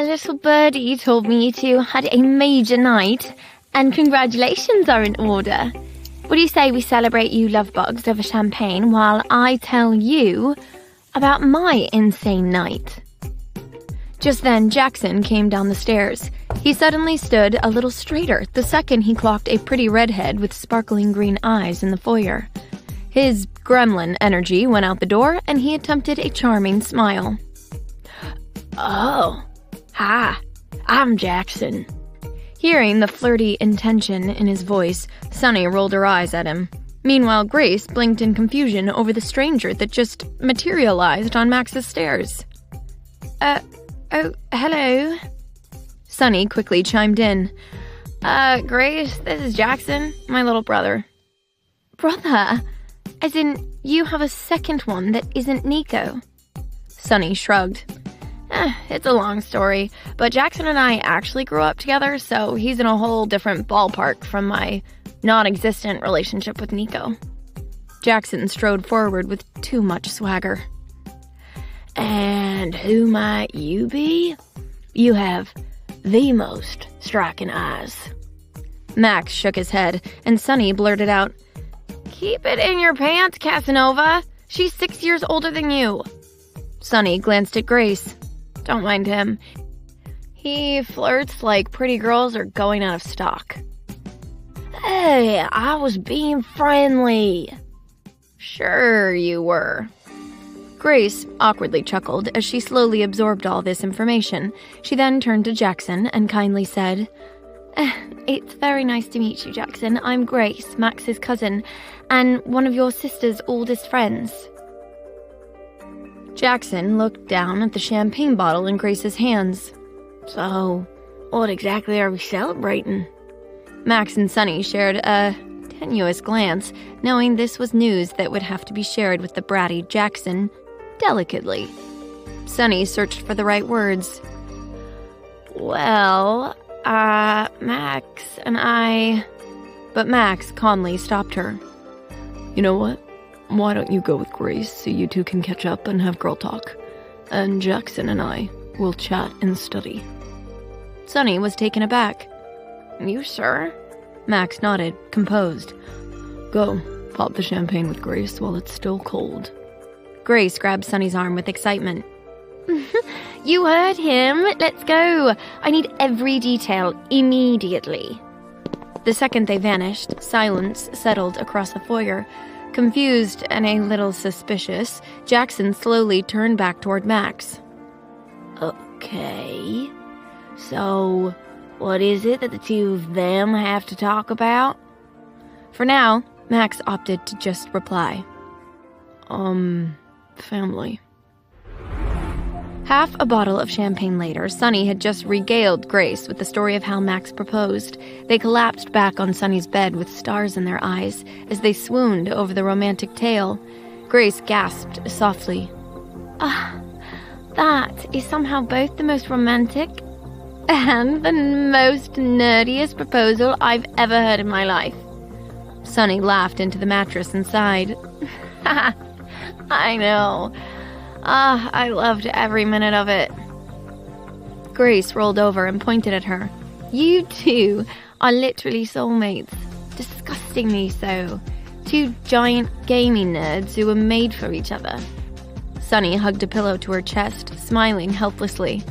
A little birdie told me you two had a major night, and congratulations are in order. What do you say we celebrate you lovebugs over champagne while I tell you about my insane night? Just then, Jackson came down the stairs. He suddenly stood a little straighter the second he clocked a pretty redhead with sparkling green eyes in the foyer. His gremlin energy went out the door, and he attempted a charming smile. Oh, hi, I'm Jackson. Hearing the flirty intention in his voice, Sunny rolled her eyes at him. Meanwhile, Grace blinked in confusion over the stranger that just materialized on Max's stairs. Oh, hello. Sunny quickly chimed in. Grace, this is Jackson, my little brother. Brother? As in, you have a second one that isn't Nico? Sunny shrugged. It's a long story, but Jackson and I actually grew up together, so he's in a whole different ballpark from my non-existent relationship with Nico. Jackson strode forward with too much swagger. And who might you be? You have the most striking eyes. Max shook his head, and Sunny blurted out, Keep it in your pants, Casanova. She's 6 years older than you. Sunny glanced at Grace. Don't mind him. He flirts like pretty girls are going out of stock. Hey, I was being friendly. Sure you were. Grace awkwardly chuckled as she slowly absorbed all this information. She then turned to Jackson and kindly said, It's very nice to meet you, Jackson. I'm Grace, Max's cousin, and one of your sister's oldest friends. Jackson looked down at the champagne bottle in Grace's hands. So, what exactly are we celebrating? Max and Sunny shared a tenuous glance, knowing this was news that would have to be shared with the bratty Jackson delicately. Sunny searched for the right words. Well, Max and I... But Max calmly stopped her. You know what? Why don't you go with Grace so you two can catch up and have girl talk? And Jackson and I will chat and study. Sunny was taken aback. You sure? Max nodded, composed. Go, pop the champagne with Grace while it's still cold. Grace grabbed Sunny's arm with excitement. You heard him. Let's go. I need every detail immediately. The second they vanished, silence settled across the foyer. Confused and a little suspicious, Jackson slowly turned back toward Max. Okay. So, what is it that the two of them have to talk about? For now, Max opted to just reply. Family. Half a bottle of champagne later, Sunny had just regaled Grace with the story of how Max proposed. They collapsed back on Sunny's bed with stars in their eyes as they swooned over the romantic tale. Grace gasped softly. That is somehow both the most romantic and the most nerdiest proposal I've ever heard in my life. Sunny laughed into the mattress and sighed. I know. I loved every minute of it. Grace rolled over and pointed at her. You two are literally soulmates. Disgustingly so. Two giant gaming nerds who were made for each other. Sunny hugged a pillow to her chest, smiling helplessly.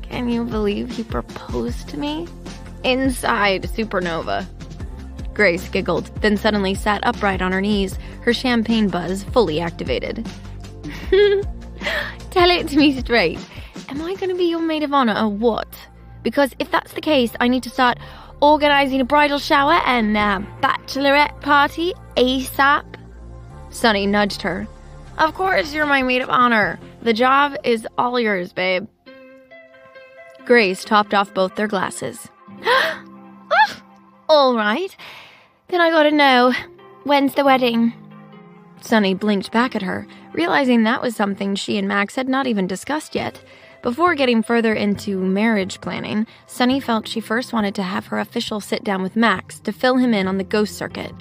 Can you believe he proposed to me? Inside Supernova. Grace giggled, then suddenly sat upright on her knees, her champagne buzz fully activated. Tell it to me straight. Am I going to be your maid of honor or what? Because if that's the case, I need to start organizing a bridal shower and a bachelorette party ASAP. Sunny nudged her. Of course you're my maid of honor. The job is all yours, babe. Grace topped off both their glasses. All right. Then I gotta know, when's the wedding? Sunny blinked back at her, realizing that was something she and Max had not even discussed yet. Before getting further into marriage planning, Sunny felt she first wanted to have her official sit-down with Max to fill him in on the ghost circuit.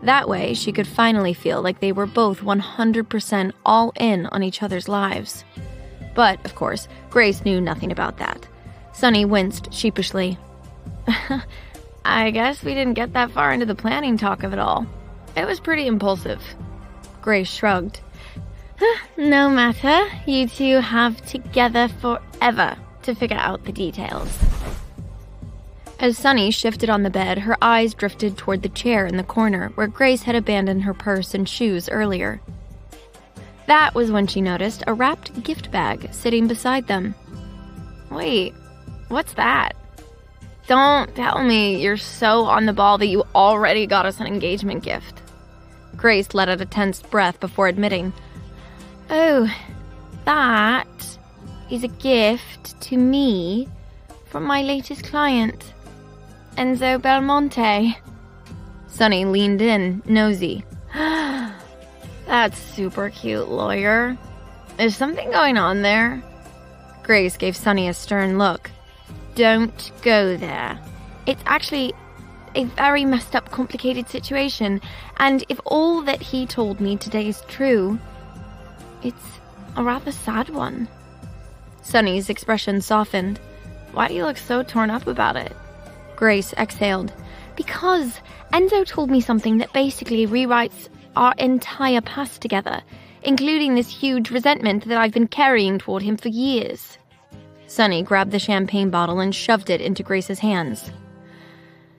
That way, she could finally feel like they were both 100% all in on each other's lives. But, of course, Grace knew nothing about that. Sunny winced sheepishly. I guess we didn't get that far into the planning talk of it all. It was pretty impulsive. Grace shrugged. No matter, you two have together forever to figure out the details. As Sunny shifted on the bed, her eyes drifted toward the chair in the corner where Grace had abandoned her purse and shoes earlier. That was when she noticed a wrapped gift bag sitting beside them. Wait, what's that? Don't tell me you're so on the ball that you already got us an engagement gift. Grace let out a tense breath before admitting, Oh, that is a gift to me from my latest client, Enzo Belmonte. Sunny leaned in, nosy. That's super cute, lawyer. Is something going on there? Grace gave Sunny a stern look. Don't go there. It's actually a very messed up, complicated situation, and if all that he told me today is true, it's a rather sad one. Sunny's expression softened. Why do you look so torn up about it? Grace exhaled. Because Enzo told me something that basically rewrites our entire past together, including this huge resentment that I've been carrying toward him for years. Sunny grabbed the champagne bottle and shoved it into Grace's hands.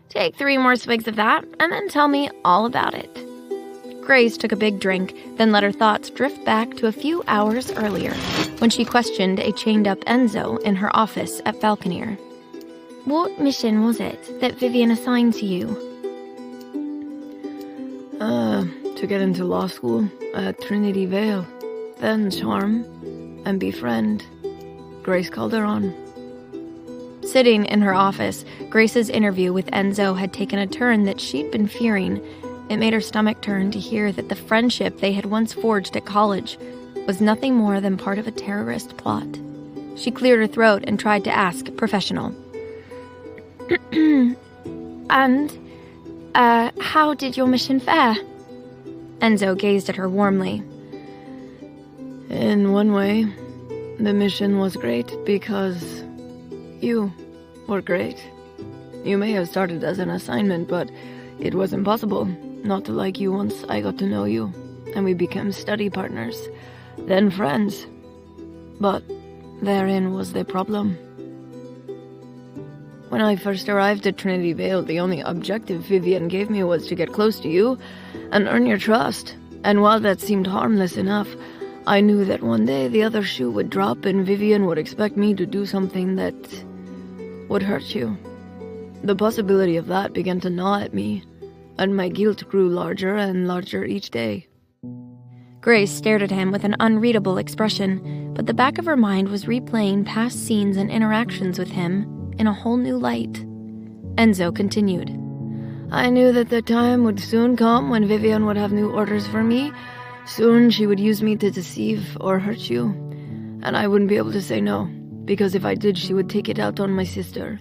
Take 3 more swigs of that, and then tell me all about it. Grace took a big drink, then let her thoughts drift back to a few hours earlier, when she questioned a chained-up Enzo in her office at Falconeer. What mission was it that Vivian assigned to you? To get into law school at Trinity Vale, then charm and befriend Grace Calderon. Sitting in her office, Grace's interview with Enzo had taken a turn that she'd been fearing. It made her stomach turn to hear that the friendship they had once forged at college was nothing more than part of a terrorist plot. She cleared her throat and tried to ask professional. And, how did your mission fare? Enzo gazed at her warmly. In one way, the mission was great because you were great. You may have started as an assignment, but it was impossible not to like you once I got to know you, and we became study partners, then friends. But therein was the problem. When I first arrived at Trinity Vale, the only objective Vivian gave me was to get close to you and earn your trust. And while that seemed harmless enough, I knew that one day the other shoe would drop and Vivian would expect me to do something that would hurt you. The possibility of that began to gnaw at me, and my guilt grew larger and larger each day. Grace stared at him with an unreadable expression, but the back of her mind was replaying past scenes and interactions with him in a whole new light. Enzo continued. I knew that the time would soon come when Vivian would have new orders for me. Soon she would use me to deceive or hurt you, and I wouldn't be able to say no, because if I did, she would take it out on my sister.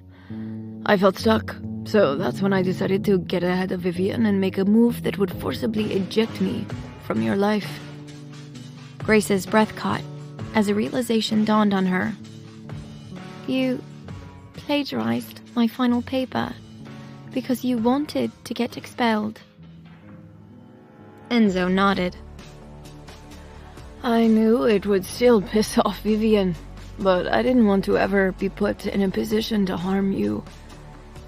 I felt stuck, so that's when I decided to get ahead of Vivian and make a move that would forcibly eject me from your life. Grace's breath caught as a realization dawned on her. You plagiarized my final paper because you wanted to get expelled. Enzo nodded. I knew it would still piss off Vivian, but I didn't want to ever be put in a position to harm you.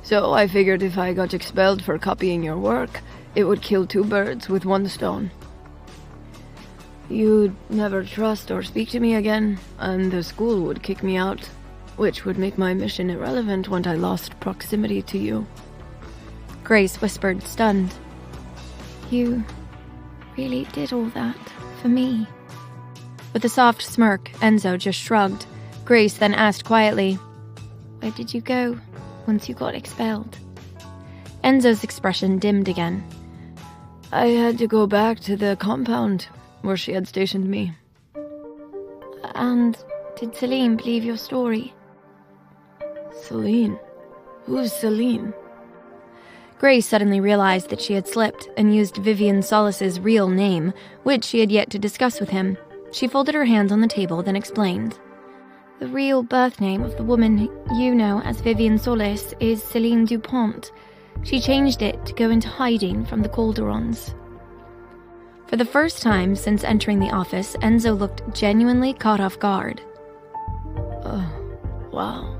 So I figured if I got expelled for copying your work, it would kill 2 birds with 1 stone. You'd never trust or speak to me again, and the school would kick me out, which would make my mission irrelevant when I lost proximity to you. Grace whispered, stunned. You really did all that for me? With a soft smirk, Enzo just shrugged. Grace then asked quietly, Where did you go once you got expelled? Enzo's expression dimmed again. I had to go back to the compound where she had stationed me. And did Celine believe your story? Celine? Who's Celine? Grace suddenly realized that she had slipped and used Vivian Solis's real name, which she had yet to discuss with him. She folded her hands on the table, then explained. The real birth name of the woman you know as Vivian Solis is Celine Dupont. She changed it to go into hiding from the Calderons. For the first time since entering the office, Enzo looked genuinely caught off guard. Wow.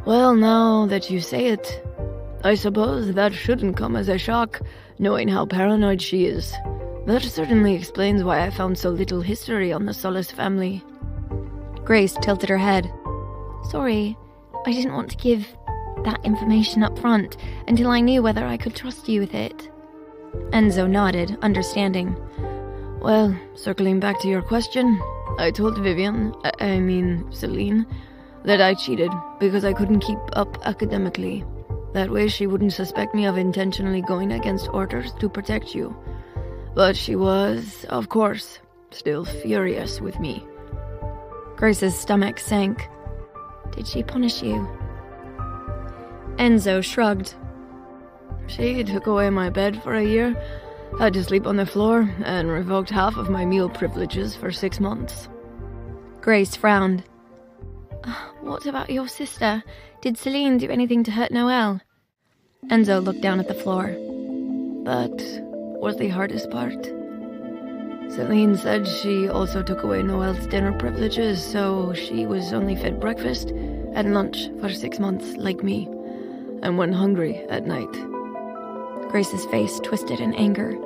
Well, now that you say it, I suppose that shouldn't come as a shock, knowing how paranoid she is. That certainly explains why I found so little history on the Solis family. Grace tilted her head. Sorry, I didn't want to give that information up front until I knew whether I could trust you with it. Enzo nodded, understanding. Well, circling back to your question, I told Celine, that I cheated because I couldn't keep up academically. That way she wouldn't suspect me of intentionally going against orders to protect you. But she was, of course, still furious with me. Grace's stomach sank. Did she punish you? Enzo shrugged. She took away my bed for a year, had to sleep on the floor, and revoked half of my meal privileges for 6 months. Grace frowned. What about your sister? Did Celine do anything to hurt Noelle? Enzo looked down at the floor. That was the hardest part. Celine said she also took away Noelle's dinner privileges, so she was only fed breakfast and lunch for 6 months, like me, and went hungry at night. Grace's face twisted in anger.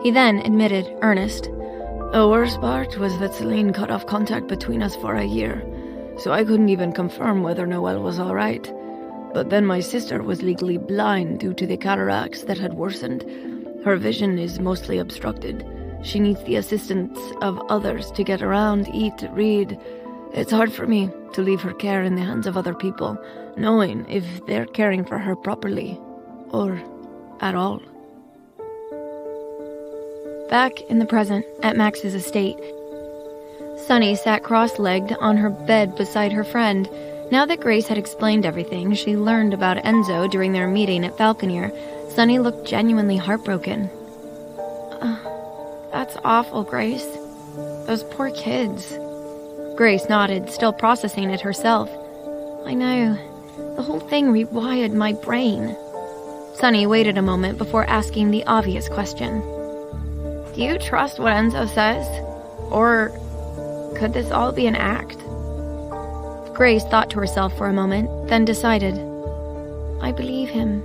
He then admitted, earnest. The worst part was that Celine cut off contact between us for a year, so I couldn't even confirm whether Noelle was all right. But then my sister was legally blind due to the cataracts that had worsened. Her vision is mostly obstructed. She needs the assistance of others to get around, eat, read. It's hard for me to leave her care in the hands of other people, knowing if they're caring for her properly, or at all. Back in the present, at Max's estate, Sunny sat cross-legged on her bed beside her friend. Now that Grace had explained everything she learned about Enzo during their meeting at Falconeer, Sunny looked genuinely heartbroken. That's awful, Grace. Those poor kids. Grace nodded, still processing it herself. I know. The whole thing rewired my brain. Sunny waited a moment before asking the obvious question. Do you trust what Enzo says? Or could this all be an act? Grace thought to herself for a moment, then decided. I believe him.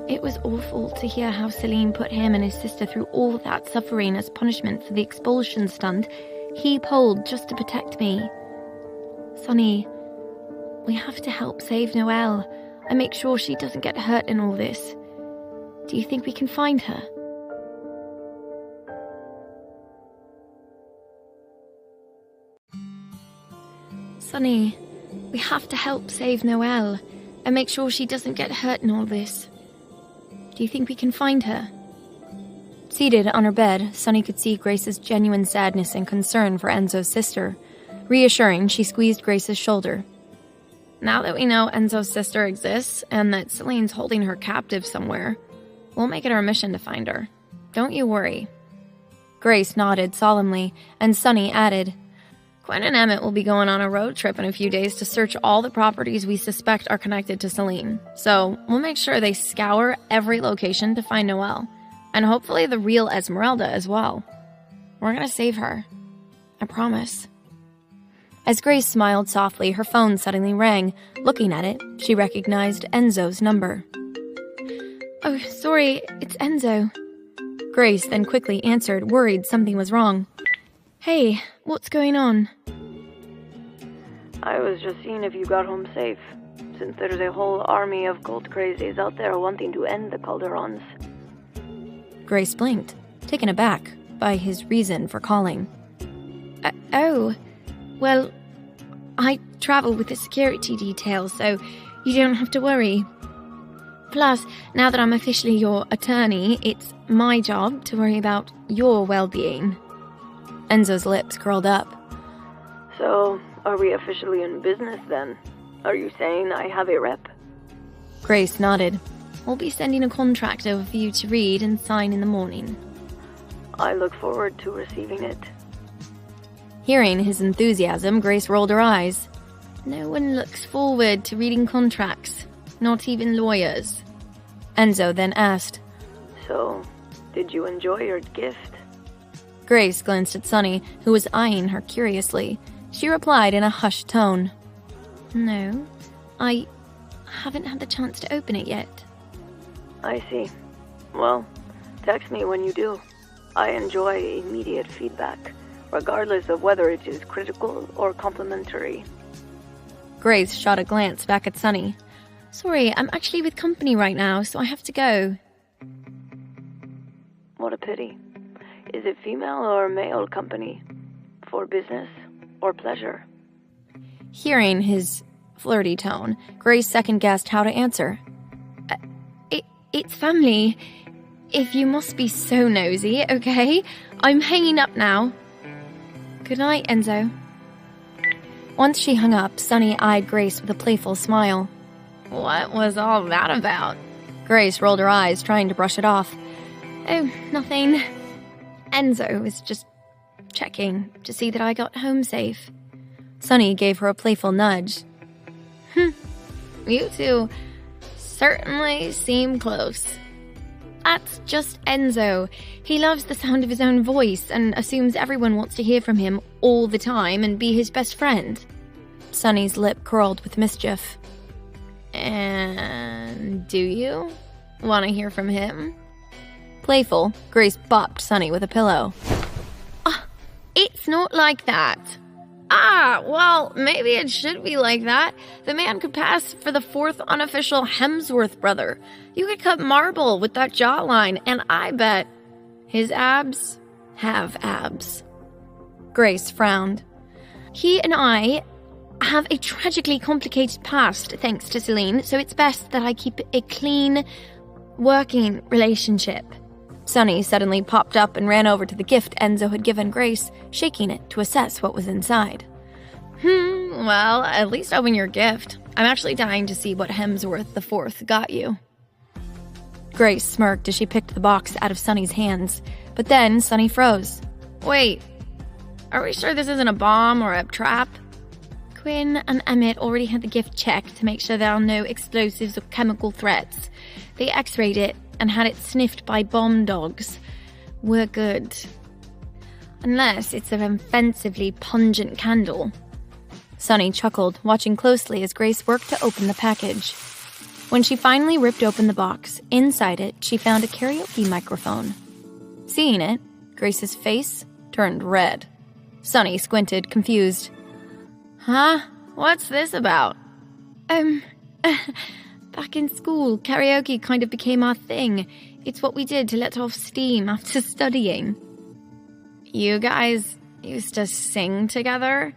It was awful to hear how Celine put him and his sister through all that suffering as punishment for the expulsion stunt he pulled just to protect me. Sunny, we have to help save Noelle and make sure she doesn't get hurt in all this. Do you think we can find her? Sunny, we have to help save Noelle and make sure she doesn't get hurt in all this. Do you think we can find her? Seated on her bed, Sunny could see Grace's genuine sadness and concern for Enzo's sister. Reassuring, she squeezed Grace's shoulder. Now that we know Enzo's sister exists and that Celine's holding her captive somewhere, we'll make it our mission to find her. Don't you worry. Grace nodded solemnly, and Sunny added, Quinn and Emmett will be going on a road trip in a few days to search all the properties we suspect are connected to Celine. So we'll make sure they scour every location to find Noelle. And hopefully the real Esmeralda as well. We're gonna save her. I promise. As Grace smiled softly, her phone suddenly rang. Looking at it, she recognized Enzo's number. Oh, sorry, it's Enzo. Grace then quickly answered, worried something was wrong. Hey, what's going on? I was just seeing if you got home safe, since there's a whole army of cult crazies out there wanting to end the Calderons. Grace blinked, taken aback by his reason for calling. Well, I travel with the security detail, so you don't have to worry. Plus, now that I'm officially your attorney, it's my job to worry about your well-being. Enzo's lips curled up. So, are we officially in business then? Are you saying I have a rep? Grace nodded. We'll be sending a contract over for you to read and sign in the morning. I look forward to receiving it. Hearing his enthusiasm, Grace rolled her eyes. No one looks forward to reading contracts, not even lawyers. Enzo then asked, So, did you enjoy your gift? Grace glanced at Sunny, who was eyeing her curiously. She replied in a hushed tone. No, I haven't had the chance to open it yet. I see. Well, text me when you do. I enjoy immediate feedback, regardless of whether it is critical or complimentary. Grace shot a glance back at Sunny. Sorry, I'm actually with company right now, so I have to go. What a pity. Is it female or male company? For business or pleasure? Hearing his flirty tone, Grace second-guessed how to answer. It's family. If you must be so nosy, okay? I'm hanging up now. Good night, Enzo. Once she hung up, Sunny eyed Grace with a playful smile. What was all that about? Grace rolled her eyes, trying to brush it off. Oh, nothing. Enzo was just checking to see that I got home safe. Sunny gave her a playful nudge. You two certainly seem close. That's just Enzo. He loves the sound of his own voice and assumes everyone wants to hear from him all the time and be his best friend. Sunny's lip curled with mischief. And do you want to hear from him? Playful, Grace bopped Sunny with a pillow. It's not like that. Well, maybe it should be like that. The man could pass for the fourth unofficial Hemsworth brother. You could cut marble with that jawline, and I bet his abs have abs. Grace frowned. He and I have a tragically complicated past, thanks to Celine, so it's best that I keep a clean, working relationship. Sunny suddenly popped up and ran over to the gift Enzo had given Grace, shaking it to assess what was inside. Well, at least open your gift. I'm actually dying to see what Hemsworth the Fourth got you. Grace smirked as she picked the box out of Sunny's hands, but then Sunny froze. Wait, are we sure this isn't a bomb or a trap? Quinn and Emmett already had the gift checked to make sure there are no explosives or chemical threats. They x-rayed it and had it sniffed by bomb dogs. We're good. Unless it's an offensively pungent candle. Sunny chuckled, watching closely as Grace worked to open the package. When she finally ripped open the box, inside it, she found a karaoke microphone. Seeing it, Grace's face turned red. Sunny squinted, confused. Huh? What's this about? Back in school, karaoke kind of became our thing. It's what we did to let off steam after studying. You guys used to sing together?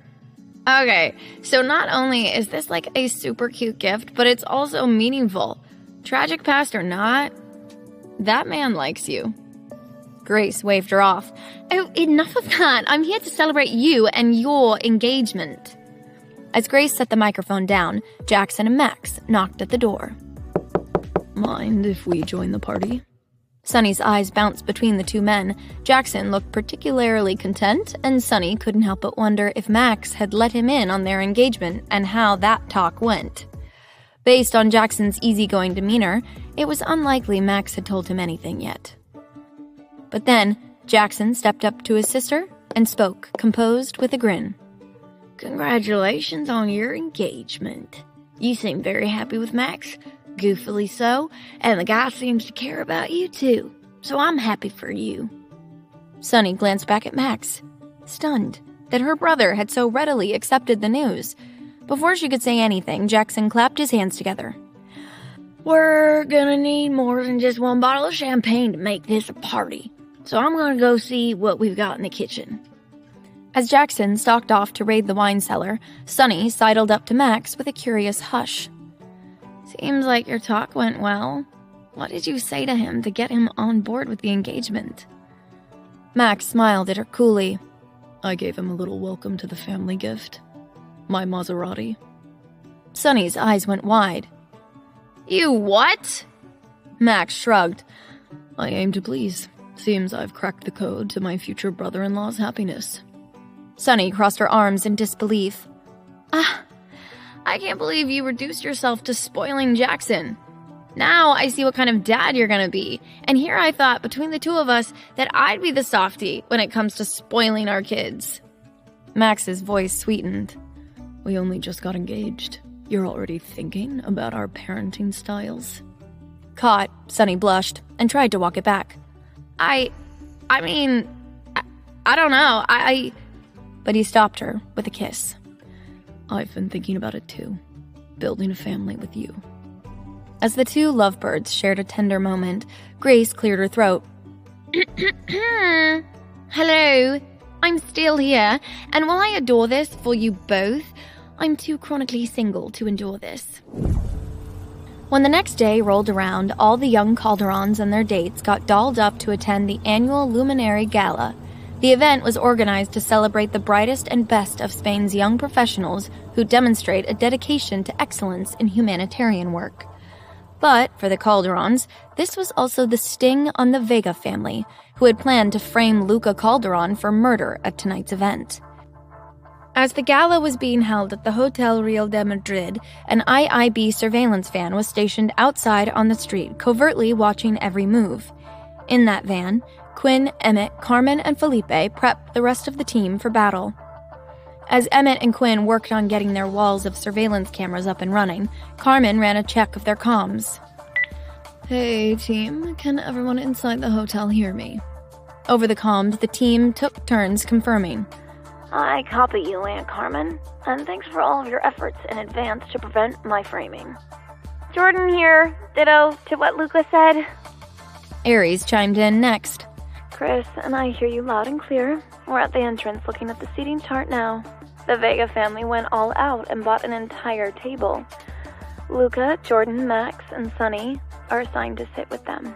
Okay, so not only is this like a super cute gift, but it's also meaningful. Tragic past or not, that man likes you. Grace waved her off. Oh, enough of that. I'm here to celebrate you and your engagement. As Grace set the microphone down, Jackson and Max knocked at the door. Mind if we join the party? Sunny's eyes bounced between the two men. Jackson looked particularly content, and Sunny couldn't help but wonder if Max had let him in on their engagement and how that talk went. Based on Jackson's easygoing demeanor, it was unlikely Max had told him anything yet. But then, Jackson stepped up to his sister and spoke, composed with a grin. Congratulations on your engagement. You seem very happy with Max, goofily so, and the guy seems to care about you too, so I'm happy for you. Sunny glanced back at Max, stunned that her brother had so readily accepted the news. Before she could say anything, Jackson clapped his hands together. We're gonna need more than just one bottle of champagne to make this a party, so I'm gonna go see what we've got in the kitchen. As Jackson stalked off to raid the wine cellar, Sunny sidled up to Max with a curious hush. Seems like your talk went well. What did you say to him to get him on board with the engagement? Max smiled at her coolly. I gave him a little welcome to the family gift. My Maserati. Sunny's eyes went wide. You what? Max shrugged. I aim to please. Seems I've cracked the code to my future brother-in-law's happiness. Sunny crossed her arms in disbelief. I can't believe you reduced yourself to spoiling Jackson. Now I see what kind of dad you're gonna be. And here I thought, between the two of us, that I'd be the softie when it comes to spoiling our kids. Max's voice sweetened. We only just got engaged. You're already thinking about our parenting styles? Caught, Sunny blushed and tried to walk it back. I don't know. But he stopped her with a kiss. I've been thinking about it too. Building a family with you. As the two lovebirds shared a tender moment, Grace cleared her throat. Hello, I'm still here, and while I adore this for you both, I'm too chronically single to endure this. When the next day rolled around, all the young Calderons and their dates got dolled up to attend the annual Luminary Gala. The event was organized to celebrate the brightest and best of Spain's young professionals who demonstrate a dedication to excellence in humanitarian work. But for the Calderons, this was also the sting on the Vega family, who had planned to frame Luca Calderon for murder at tonight's event. As the gala was being held at the Hotel Real de Madrid, an IIB surveillance van was stationed outside on the street, covertly watching every move. In that van, Quinn, Emmett, Carmen, and Felipe prepped the rest of the team for battle. As Emmett and Quinn worked on getting their walls of surveillance cameras up and running, Carmen ran a check of their comms. Hey, team, can everyone inside the hotel hear me? Over the comms, the team took turns confirming. I copy you, Aunt Carmen, and thanks for all of your efforts in advance to prevent my framing. Jordan here, ditto to what Luca said. Aries chimed in next. Chris, and I hear you loud and clear. We're at the entrance looking at the seating chart now. The Vega family went all out and bought an entire table. Luca, Jordan, Max, and Sunny are assigned to sit with them.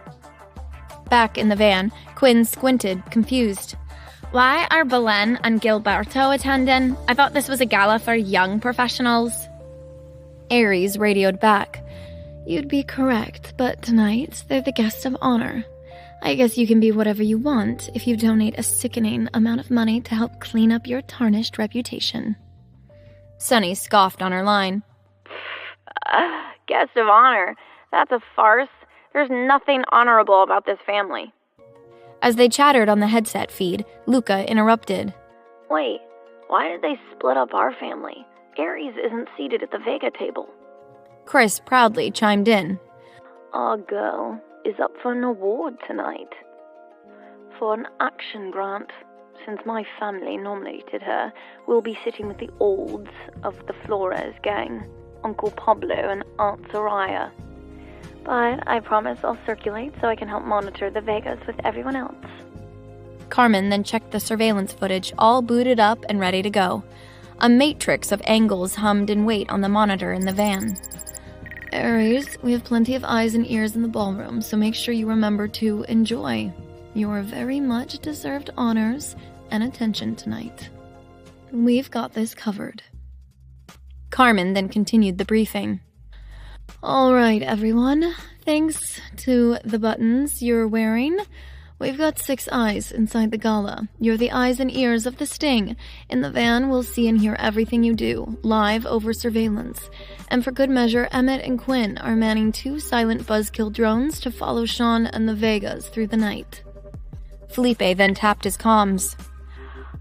Back in the van, Quinn squinted, confused. Why are Belen and Gilberto attending? I thought this was a gala for young professionals. Aries radioed back. You'd be correct, but tonight they're the guest of honor. I guess you can be whatever you want if you donate a sickening amount of money to help clean up your tarnished reputation. Sunny scoffed on her line. Guest of honor? That's a farce. There's nothing honorable about this family. As they chattered on the headset feed, Luca interrupted. Wait, why did they split up our family? Aries isn't seated at the Vega table. Chris proudly chimed in. Our girl is up for an award tonight. For an action grant. Since my family nominated her, we'll be sitting with the olds of the Flores gang, Uncle Pablo and Aunt Soraya. But I promise I'll circulate so I can help monitor the Vegas with everyone else. Carmen then checked the surveillance footage, all booted up and ready to go. A matrix of angles hummed in wait on the monitor in the van. Aries, we have plenty of eyes and ears in the ballroom, so make sure you remember to enjoy your very much deserved honors and attention tonight. We've got this covered. Carmen then continued the briefing. All right, everyone. Thanks to the buttons you're wearing, we've got 6 eyes inside the gala. You're the eyes and ears of the sting. In the van, we'll see and hear everything you do, live over surveillance. And for good measure, Emmett and Quinn are manning 2 silent buzzkill drones to follow Sean and the Vegas through the night. Felipe then tapped his comms.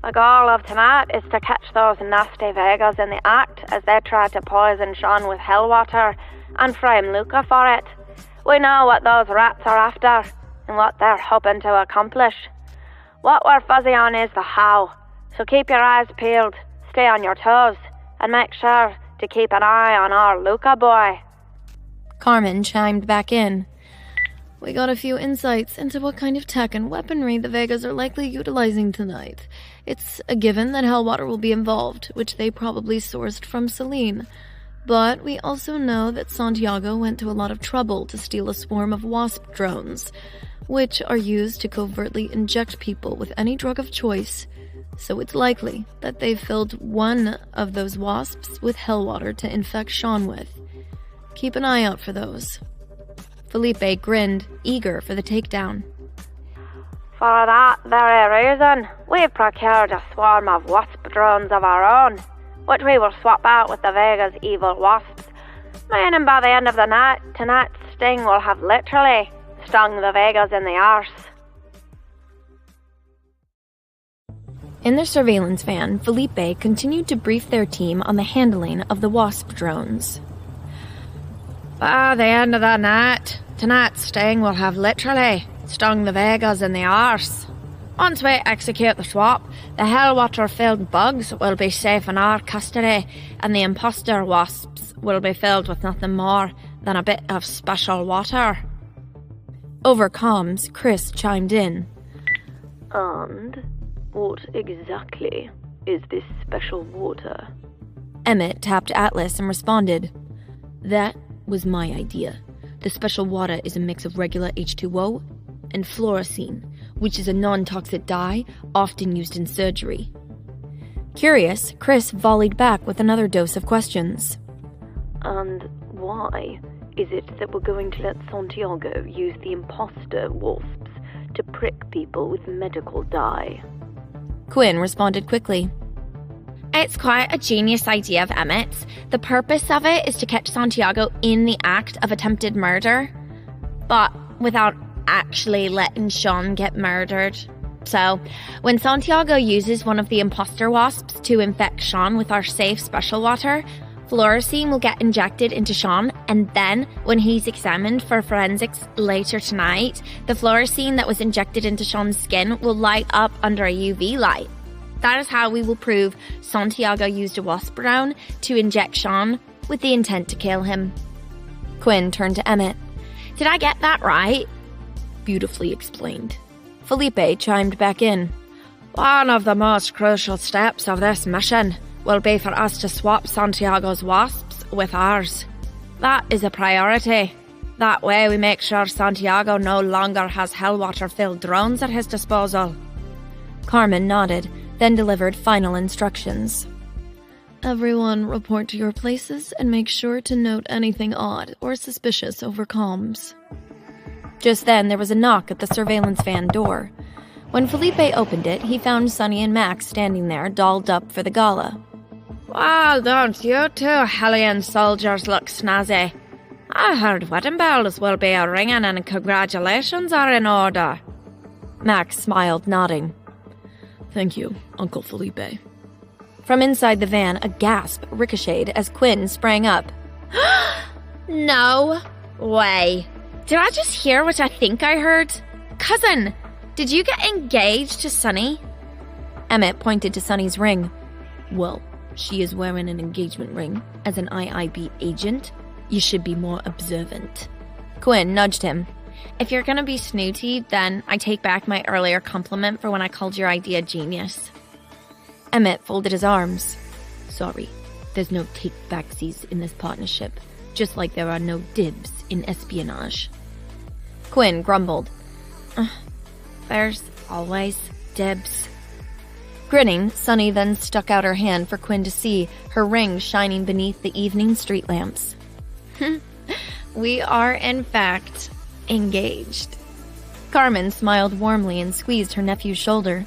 The goal of tonight is to catch those nasty Vegas in the act as they try to poison Sean with hell water and frame Luca for it. We know what those rats are after and what they're hoping to accomplish. What we're fuzzy on is the how, so keep your eyes peeled, stay on your toes, and make sure to keep an eye on our Luca boy. Carmen chimed back in. We got a few insights into what kind of tech and weaponry the Vegas are likely utilizing tonight. It's a given that Hellwater will be involved, which they probably sourced from Celine. But we also know that Santiago went to a lot of trouble to steal a swarm of wasp drones, which are used to covertly inject people with any drug of choice. So it's likely that they filled one of those wasps with Hellwater to infect Sean with. Keep an eye out for those. Felipe grinned, eager for the takedown. For that very reason, we've procured a swarm of wasp drones of our own, which we will swap out with the Vega's evil wasps, meaning by the end of the night, tonight's sting will have literally stung the Vegas in the arse. In their surveillance van, Felipe continued to brief their team on the handling of the wasp drones. By the end of the night, tonight's sting will have literally stung the Vegas in the arse. Once we execute the swap, the Hellwater-filled bugs will be safe in our custody, and the imposter wasps will be filled with nothing more than a bit of special water. Over comms, Chris chimed in. And what exactly is this special water? Emmett tapped Atlas and responded. That was my idea. The special water is a mix of regular H2O and fluorescein, which is a non-toxic dye often used in surgery. Curious, Chris volleyed back with another dose of questions. And why is it that we're going to let Santiago use the imposter wasps to prick people with medical dye? Quinn responded quickly. It's quite a genius idea of Emmett's. The purpose of it is to catch Santiago in the act of attempted murder, but without actually letting Sean get murdered. So, when Santiago uses one of the imposter wasps to infect Sean with our safe special water, fluorescein will get injected into Sean, and then, when he's examined for forensics later tonight, the fluorescein that was injected into Sean's skin will light up under a UV light. That is how we will prove Santiago used a wasp drone to inject Sean with the intent to kill him. Quinn turned to Emmett. Did I get that right? Beautifully explained. Felipe chimed back in. One of the most crucial steps of this mission will be for us to swap Santiago's wasps with ours. That is a priority. That way we make sure Santiago no longer has Hellwater-filled drones at his disposal. Carmen nodded, then delivered final instructions. Everyone report to your places and make sure to note anything odd or suspicious over comms. Just then, there was a knock at the surveillance van door. When Felipe opened it, he found Sonny and Max standing there, dolled up for the gala. Well, don't you two Hellion soldiers look snazzy? I heard wedding bells will be a-ringing and congratulations are in order. Max smiled, nodding. Thank you, Uncle Felipe. From inside the van, a gasp ricocheted as Quinn sprang up. No way. Did I just hear what I think I heard? Cousin, did you get engaged to Sonny? Emmett pointed to Sonny's ring. Well, she is wearing an engagement ring. As an IIB agent, you should be more observant. Quinn nudged him. If you're gonna be snooty, then I take back my earlier compliment for when I called your idea genius. Emmett folded his arms. Sorry, there's no take-backsies in this partnership, just like there are no dibs in espionage. Quinn grumbled. There's always dibs. Grinning, Sonny then stuck out her hand for Quinn to see, her ring shining beneath the evening street lamps. We are, in fact, engaged. Carmen smiled warmly and squeezed her nephew's shoulder.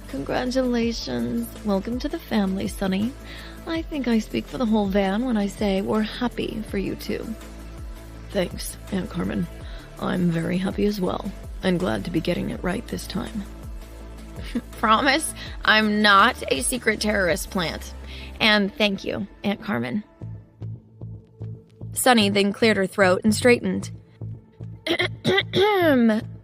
Congratulations. Welcome to the family, Sonny. I think I speak for the whole van when I say we're happy for you two. Thanks, Aunt Carmen. I'm very happy as well, and glad to be getting it right this time. Promise, I'm not a secret terrorist plant. And thank you, Aunt Carmen. Sonny then cleared her throat and straightened.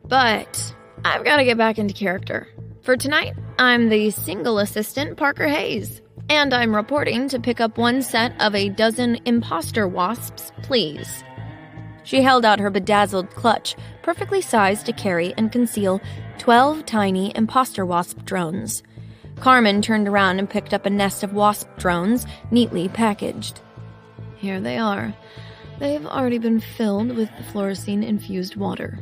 But I've got to get back into character. For tonight, I'm the single assistant Parker Hayes, and I'm reporting to pick up one set of a dozen imposter wasps, please. She held out her bedazzled clutch, perfectly sized to carry and conceal 12 tiny imposter wasp drones. Carmen turned around and picked up a nest of wasp drones, neatly packaged. Here they are. They've already been filled with the fluorescein-infused water.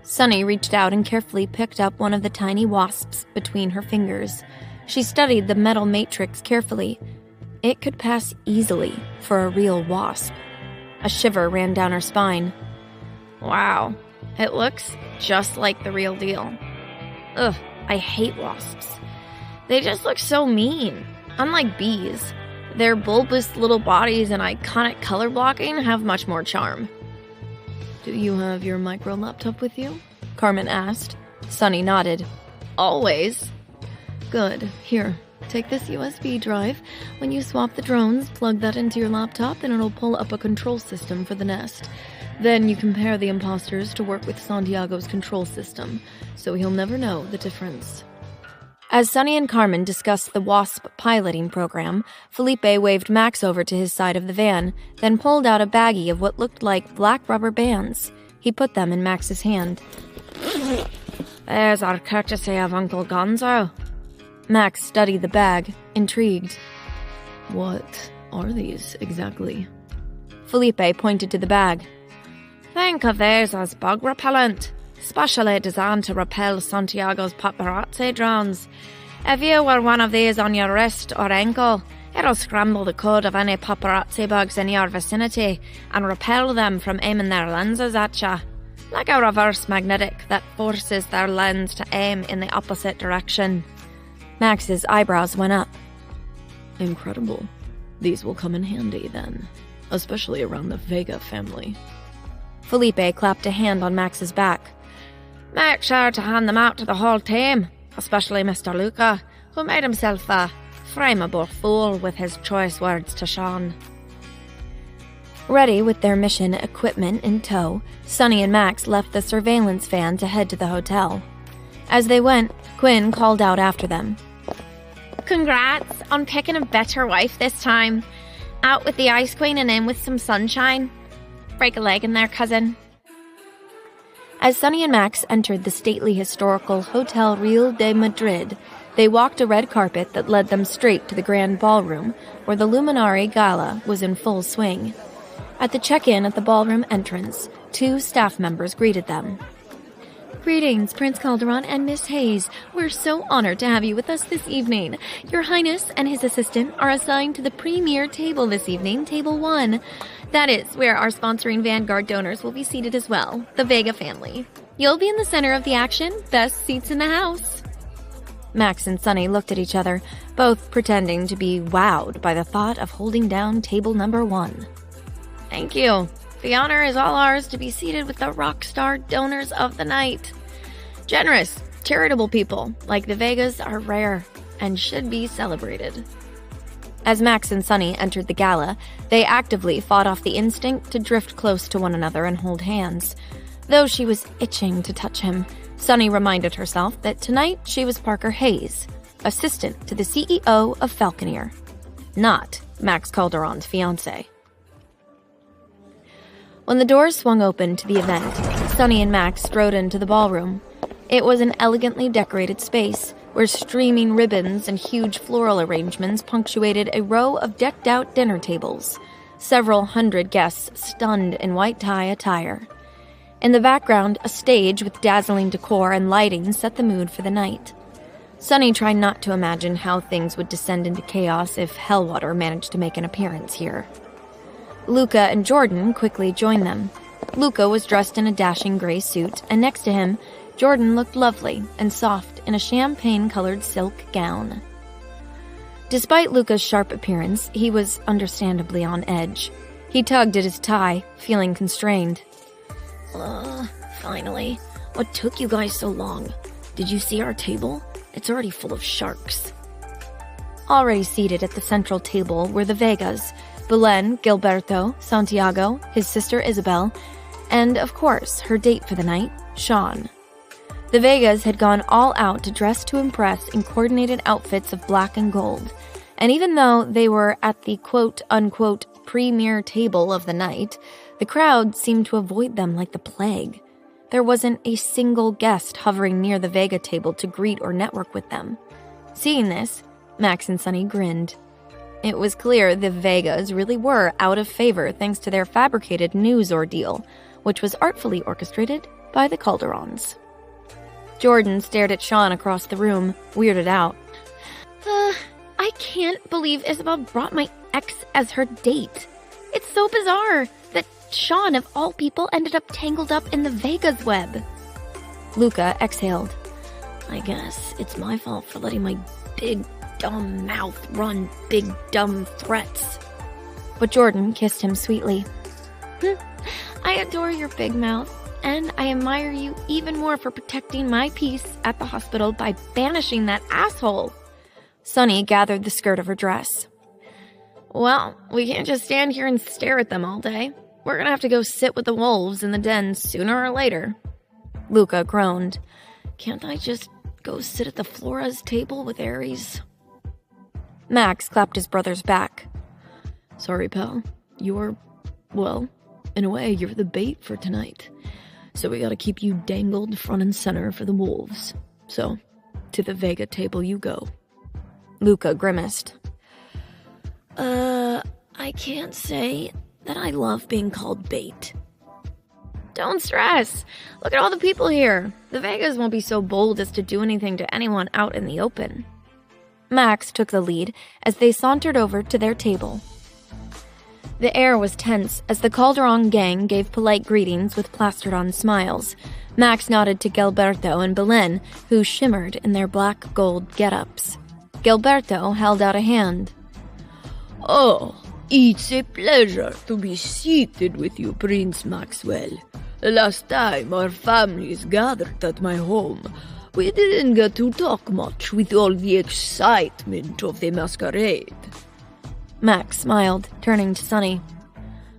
Sonny reached out and carefully picked up one of the tiny wasps between her fingers. She studied the metal matrix carefully. It could pass easily for a real wasp. A shiver ran down her spine. Wow, It looks just like the real deal. Ugh, I hate wasps. They just look so mean. Unlike bees, their bulbous little bodies and iconic color blocking have much more charm. Do you have your micro laptop with you? Carmen asked. Sunny nodded. Always. Good. Here, take this USB drive. When you swap the drones, plug that into your laptop and it'll pull up a control system for the nest. Then you compare the imposters to work with Santiago's control system, so he'll never know the difference. As Sunny and Carmen discussed the WASP piloting program, Felipe waved Max over to his side of the van, then pulled out a baggie of what looked like black rubber bands. He put them in Max's hand. There's our courtesy of Uncle Gonzo. Max studied the bag, intrigued. What are these exactly? Felipe pointed to the bag. Think of these as bug repellent, specially designed to repel Santiago's paparazzi drones. If you wear one of these on your wrist or ankle, it'll scramble the code of any paparazzi bugs in your vicinity and repel them from aiming their lenses at you. Like a reverse magnetic that forces their lens to aim in the opposite direction. Max's eyebrows went up. Incredible. These will come in handy then, especially around the Vega family. Felipe clapped a hand on Max's back. Make sure to hand them out to the whole team, especially Mr. Luca, who made himself a frameable fool with his choice words to Sean. Ready with their mission equipment in tow, Sunny and Max left the surveillance van to head to the hotel. As they went, Quinn called out after them. Congrats on picking a better wife this time. Out with the Ice Queen and in with some sunshine. Break a leg in there, cousin. As Sunny and Max entered the stately historical Hotel Real de Madrid, they walked a red carpet that led them straight to the grand ballroom, where the Luminari Gala was in full swing. At the check-in at the ballroom entrance, 2 staff members greeted them. Greetings, Prince Calderon and Miss Hayes. We're so honored to have you with us this evening. Your Highness and his assistant are assigned to the premier table this evening, Table 1. That is where our sponsoring Vanguard donors will be seated as well, the Vega family. You'll be in the center of the action, best seats in the house. Max and Sunny looked at each other, both pretending to be wowed by the thought of holding down table number 1. Thank you. The honor is all ours to be seated with the rock star donors of the night. Generous, charitable people like the Vegas are rare and should be celebrated. As Max and Sunny entered the gala, they actively fought off the instinct to drift close to one another and hold hands. Though she was itching to touch him, Sunny reminded herself that tonight she was Parker Hayes, assistant to the CEO of Falconeer, not Max Calderon's fiancé. When the doors swung open to the event, Sunny and Max strode into the ballroom. It was an elegantly decorated space where streaming ribbons and huge floral arrangements punctuated a row of decked-out dinner tables, several hundred guests stunned in white tie attire. In the background, a stage with dazzling decor and lighting set the mood for the night. Sunny tried not to imagine how things would descend into chaos if Hellwater managed to make an appearance here. Luca and Jordan quickly joined them. Luca was dressed in a dashing gray suit, and next to him, Jordan looked lovely and soft in a champagne-colored silk gown. Despite Luca's sharp appearance, he was understandably on edge. He tugged at his tie, feeling constrained. Finally. What took you guys so long? Did you see our table? It's already full of sharks. Already seated at the central table were the Vegas, Belen, Gilberto, Santiago, his sister Isabel, and, of course, her date for the night, Sean. The Vegas had gone all out to dress to impress in coordinated outfits of black and gold, and even though they were at the quote-unquote premier table of the night, the crowd seemed to avoid them like the plague. There wasn't a single guest hovering near the Vega table to greet or network with them. Seeing this, Max and Sunny grinned. It was clear the Vegas really were out of favor thanks to their fabricated news ordeal, which was artfully orchestrated by the Calderons. Jordan stared at Sean across the room, weirded out. I can't believe Isabel brought my ex as her date. It's so bizarre that Sean, of all people, ended up tangled up in the Vega's web. Luca exhaled. I guess it's my fault for letting my big, dumb mouth run big, dumb threats. But Jordan kissed him sweetly. I adore your big mouth, and I admire you even more for protecting my peace at the hospital by banishing that asshole. Sunny gathered the skirt of her dress. Well, we can't just stand here and stare at them all day. We're gonna have to go sit with the wolves in the den sooner or later. Luca groaned. Can't I just go sit at the Flora's table with Ares? Max clapped his brother's back. Sorry, pal. Well, in a way, you're the bait for tonight. So we gotta keep you dangled front and center for the wolves. So, to the Vega table you go. Luca grimaced. I can't say that I love being called bait. Don't stress. Look at all the people here. The Vegas won't be so bold as to do anything to anyone out in the open. Max took the lead as they sauntered over to their table. The air was tense as the Calderon gang gave polite greetings with plastered-on smiles. Max nodded to Gilberto and Belen, who shimmered in their black gold get-ups. Gilberto held out a hand. Oh, it's a pleasure to be seated with you, Prince Maxwell. The last time our families gathered at my home, we didn't get to talk much with all the excitement of the masquerade. Max smiled, turning to Sunny.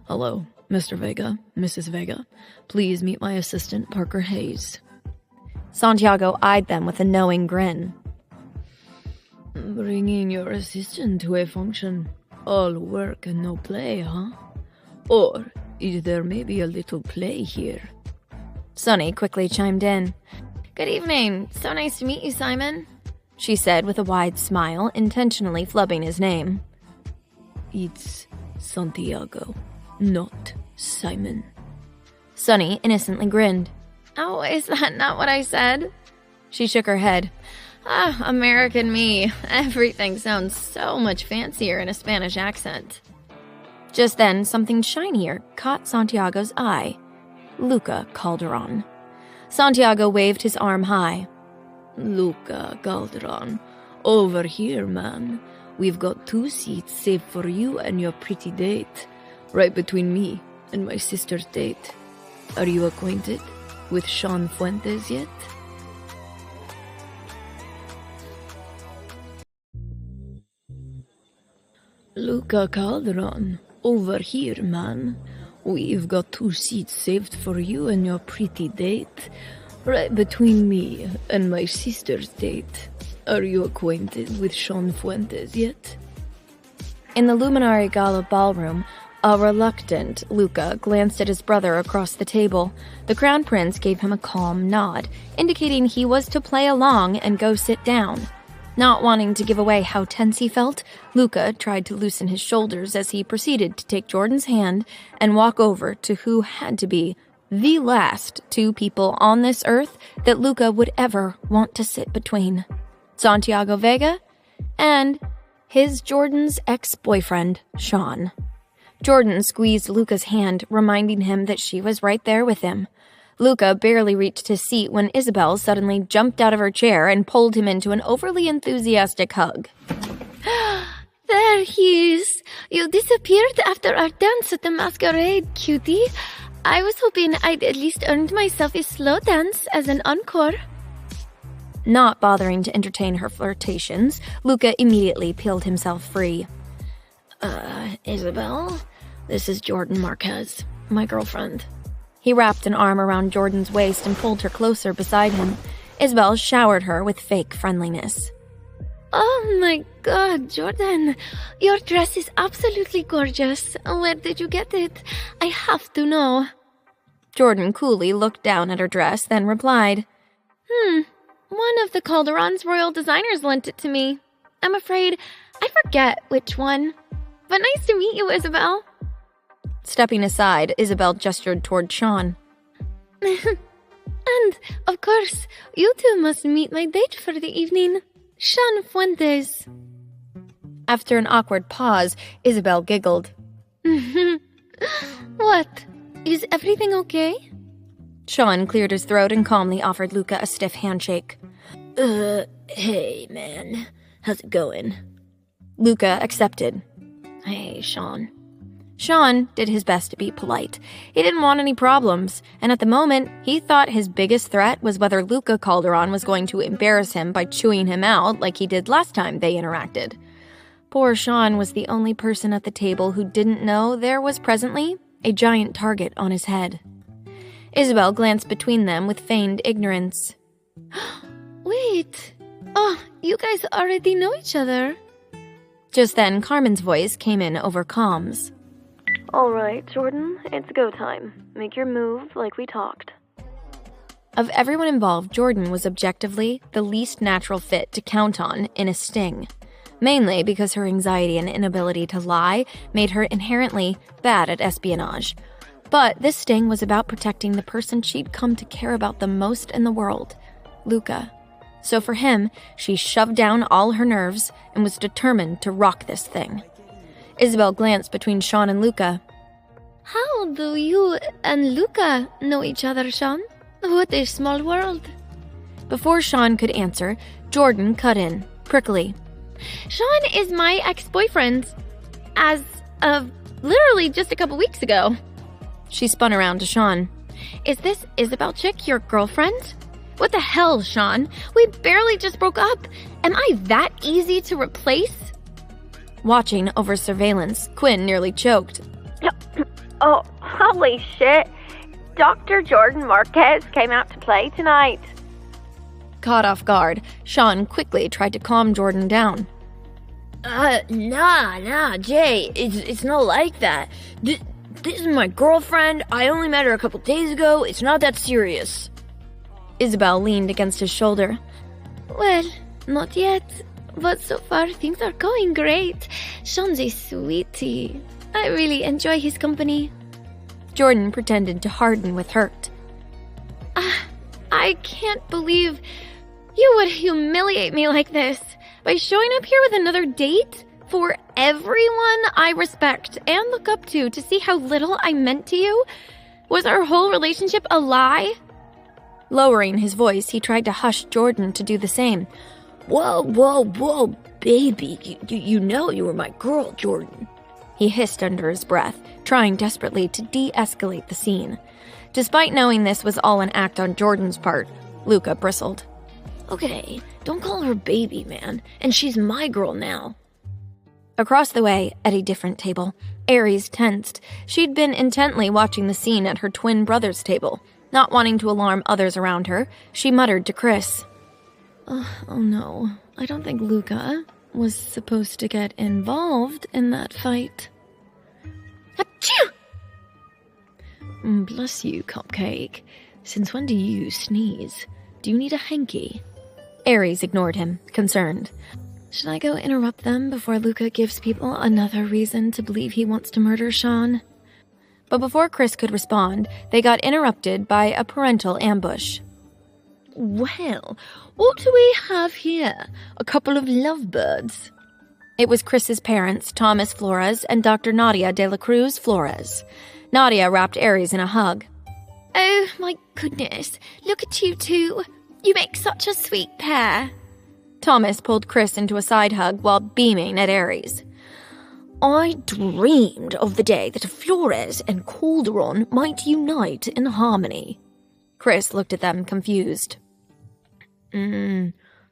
Hello, Mr. Vega, Mrs. Vega. Please meet my assistant, Parker Hayes. Santiago eyed them with a knowing grin. Bringing your assistant to a function. All work and no play, huh? Or is there maybe a little play here? Sunny quickly chimed in. Good evening. So nice to meet you, Simon, she said with a wide smile, intentionally flubbing his name. It's Santiago, not Simon. Sunny innocently grinned. Oh, is that not what I said? She shook her head. American me. Everything sounds so much fancier in a Spanish accent. Just then, something shinier caught Santiago's eye. Luca Calderon. Santiago waved his arm high. Luca Calderon, over here, man. We've got 2 seats saved for you and your pretty date, right between me and my sister's date. Are you acquainted with Sean Fuentes yet? Luca Calderon, over here, man. We've got 2 seats saved for you and your pretty date, right between me and my sister's date. Are you acquainted with Sean Fuentes yet? In the Luminari Gala ballroom, a reluctant Luca glanced at his brother across the table. The Crown Prince gave him a calm nod, indicating he was to play along and go sit down. Not wanting to give away how tense he felt, Luca tried to loosen his shoulders as he proceeded to take Jordan's hand and walk over to who had to be the last 2 people on this earth that Luca would ever want to sit between. Santiago Vega and his Jordan's ex-boyfriend, Sean. Jordan squeezed Luca's hand, reminding him that she was right there with him. Luca barely reached his seat when Isabel suddenly jumped out of her chair and pulled him into an overly enthusiastic hug. There he is. You disappeared after our dance at the masquerade, cutie. I was hoping I'd at least earned myself a slow dance as an encore. Not bothering to entertain her flirtations, Luca immediately peeled himself free. Isabel, this is Jordan Marquez, my girlfriend. He wrapped an arm around Jordan's waist and pulled her closer beside him. Isabel showered her with fake friendliness. Oh my God, Jordan. Your dress is absolutely gorgeous. Where did you get it? I have to know. Jordan coolly looked down at her dress, then replied, One of the Calderon's royal designers lent it to me. I'm afraid I forget which one. But nice to meet you, Isabel. Stepping aside, Isabel gestured toward Sean. And, of course, you two must meet my date for the evening, Sean Fuentes. After an awkward pause, Isabel giggled. What? Is everything okay? Sean cleared his throat and calmly offered Luca a stiff handshake. Hey, man. How's it going? Luca accepted. Hey, Sean. Sean did his best to be polite. He didn't want any problems, and at the moment, he thought his biggest threat was whether Luca Calderon was going to embarrass him by chewing him out like he did last time they interacted. Poor Sean was the only person at the table who didn't know there was presently a giant target on his head. Isabel glanced between them with feigned ignorance. Wait. Oh, you guys already know each other. Just then, Carmen's voice came in over comms. All right, Jordan, it's go time. Make your move like we talked. Of everyone involved, Jordan was objectively the least natural fit to count on in a sting. Mainly because her anxiety and inability to lie made her inherently bad at espionage. But this sting was about protecting the person she'd come to care about the most in the world, Luca. So for him, she shoved down all her nerves and was determined to rock this thing. Isabel glanced between Sean and Luca. How do you and Luca know each other, Sean? What a small world. Before Sean could answer, Jordan cut in, prickly. Sean is my ex-boyfriend, as of literally just a couple weeks ago. She spun around to Sean. Is this Isabel chick your girlfriend? What the hell, Sean? We barely just broke up. Am I that easy to replace? Watching over surveillance, Quinn nearly choked. Oh, holy shit. Dr. Jordan Marquez came out to play tonight. Caught off guard, Sean quickly tried to calm Jordan down. Nah, Jay. It's not like that. This is my girlfriend. I only met her a couple days ago. It's not that serious. Isabel leaned against his shoulder. Well, not yet. But so far, things are going great. Sean's a sweetie. I really enjoy his company. Jordan pretended to harden with hurt. I can't believe you would humiliate me like this by showing up here with another date for everyone I respect and look up to see how little I meant to you. Was our whole relationship a lie? Lowering his voice, he tried to hush Jordan to do the same. Whoa, baby. You know you were my girl, Jordan. He hissed under his breath, trying desperately to de-escalate the scene. Despite knowing this was all an act on Jordan's part, Luca bristled. Okay, don't call her baby, man. And she's my girl now. Across the way, at a different table, Aries tensed. She'd been intently watching the scene at her twin brother's table. Not wanting to alarm others around her, she muttered to Chris. Oh no, I don't think Luca was supposed to get involved in that fight. Achoo! Bless you, Cupcake. Since when do you sneeze? Do you need a hanky? Aries ignored him, concerned. Should I go interrupt them before Luca gives people another reason to believe he wants to murder Sean? But before Chris could respond, they got interrupted by a parental ambush. Well, what do we have here? A couple of lovebirds. It was Chris's parents, Thomas Flores and Dr. Nadia de la Cruz Flores. Nadia wrapped Aries in a hug. Oh, my goodness. Look at you two. You make such a sweet pair. Thomas pulled Chris into a side hug while beaming at Aries. I dreamed of the day that Flores and Calderon might unite in harmony. Chris looked at them confused.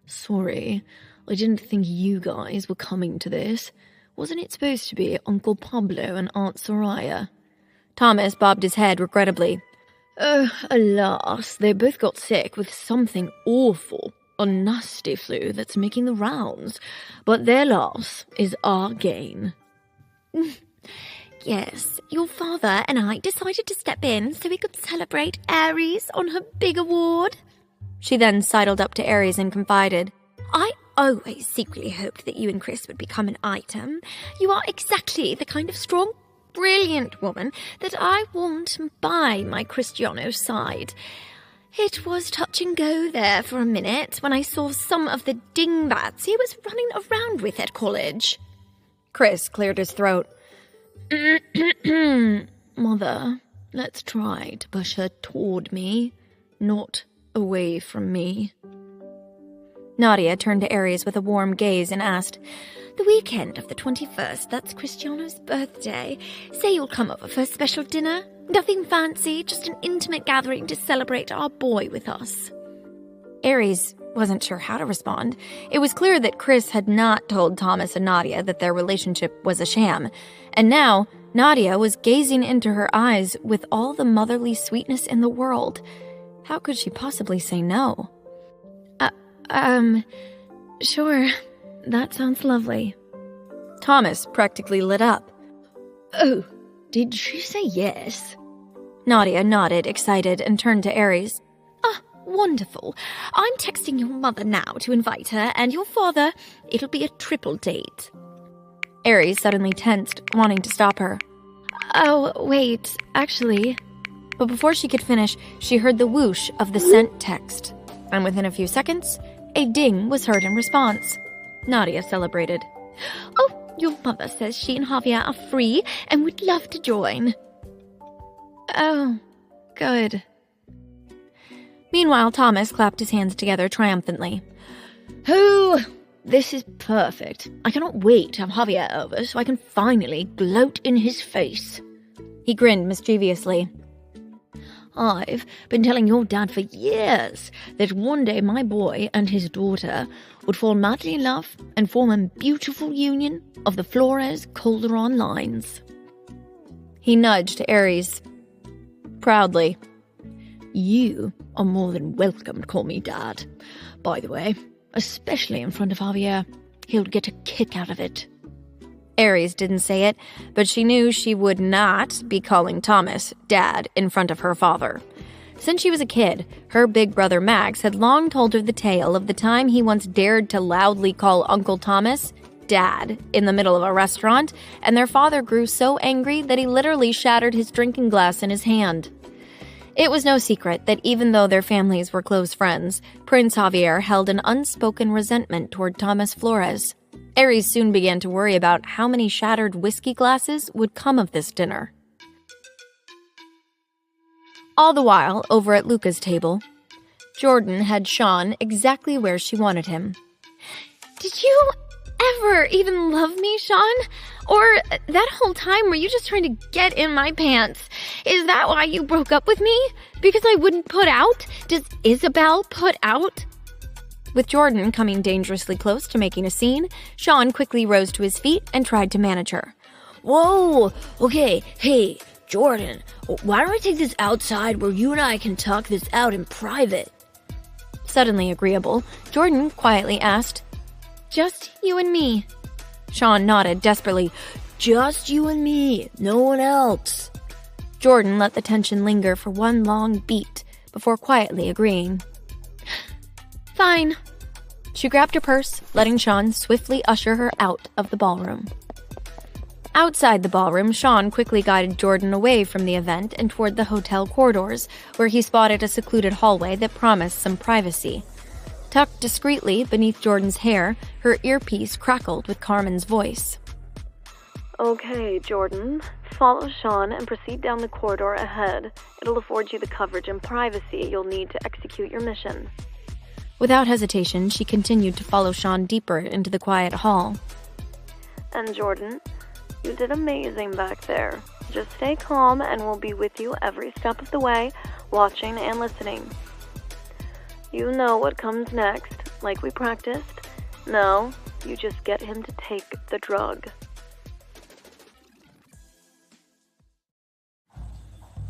Sorry. I didn't think you guys were coming to this. Wasn't it supposed to be Uncle Pablo and Aunt Soraya? Thomas bobbed his head regrettably. Oh, alas, they both got sick with something awful. A nasty flu that's making the rounds. But their loss is our gain. Yes, your father and I decided to step in so we could celebrate Aries on her big award. She then sidled up to Aries and confided, I always secretly hoped that you and Chris would become an item. You are exactly the kind of strong, brilliant woman that I want by my Cristiano side. It was touch and go there for a minute when I saw some of the dingbats he was running around with at college. Chris cleared his throat. Mother, let's try to push her toward me, not away from me. Nadia turned to Aries with a warm gaze and asked, "The weekend of the 21st, that's Cristiano's birthday. Say you'll come over for a special dinner? Nothing fancy, just an intimate gathering to celebrate our boy with us." Aries wasn't sure how to respond. It was clear that Chris had not told Thomas and Nadia that their relationship was a sham, and now Nadia was gazing into her eyes with all the motherly sweetness in the world. How could she possibly say no? Sure. That sounds lovely. Thomas practically lit up. Oh, did she say yes? Nadia nodded, excited, and turned to Aries. Wonderful. I'm texting your mother now to invite her, and your father. It'll be a triple date. Aries suddenly tensed, wanting to stop her. Oh, wait, actually. But before she could finish, she heard the whoosh of the sent text. And within a few seconds, a ding was heard in response. Nadia celebrated. Oh, your mother says she and Javier are free and would love to join. Oh, good. Meanwhile, Thomas clapped his hands together triumphantly. Oh, this is perfect. I cannot wait to have Javier over so I can finally gloat in his face. He grinned mischievously. I've been telling your dad for years that one day my boy and his daughter would fall madly in love and form a beautiful union of the Flores-Calderon lines. He nudged Aries proudly. You are more than welcome to call me Dad. By the way, especially in front of Javier, he'll get a kick out of it. Aries didn't say it, but she knew she would not be calling Thomas Dad in front of her father. Since she was a kid, her big brother Max had long told her the tale of the time he once dared to loudly call Uncle Thomas Dad in the middle of a restaurant, and their father grew so angry that he literally shattered his drinking glass in his hand. It was no secret that even though their families were close friends, Prince Javier held an unspoken resentment toward Thomas Flores. Aries soon began to worry about how many shattered whiskey glasses would come of this dinner. All the while, over at Luca's table, Jordan had Sean exactly where she wanted him. Did you ever even love me, Sean? Or that whole time were you just trying to get in my pants? Is that why you broke up with me? Because I wouldn't put out? Does Isabel put out? With Jordan coming dangerously close to making a scene, Sean quickly rose to his feet and tried to manage her. Whoa! Okay, hey, Jordan, why don't we take this outside where you and I can talk this out in private? Suddenly agreeable, Jordan quietly asked, Just you and me. Sean nodded desperately. Just you and me, no one else. Jordan let the tension linger for one long beat before quietly agreeing. Fine. She grabbed her purse, letting Sean swiftly usher her out of the ballroom. Outside the ballroom, Sean quickly guided Jordan away from the event and toward the hotel corridors, where he spotted a secluded hallway that promised some privacy. Tucked discreetly beneath Jordan's hair, her earpiece crackled with Carmen's voice. Okay, Jordan. Follow Sean and proceed down the corridor ahead. It'll afford you the coverage and privacy you'll need to execute your mission. Without hesitation, she continued to follow Sean deeper into the quiet hall. And Jordan, you did amazing back there. Just stay calm and we'll be with you every step of the way, watching and listening. You know what comes next, like we practiced. No, you just get him to take the drug.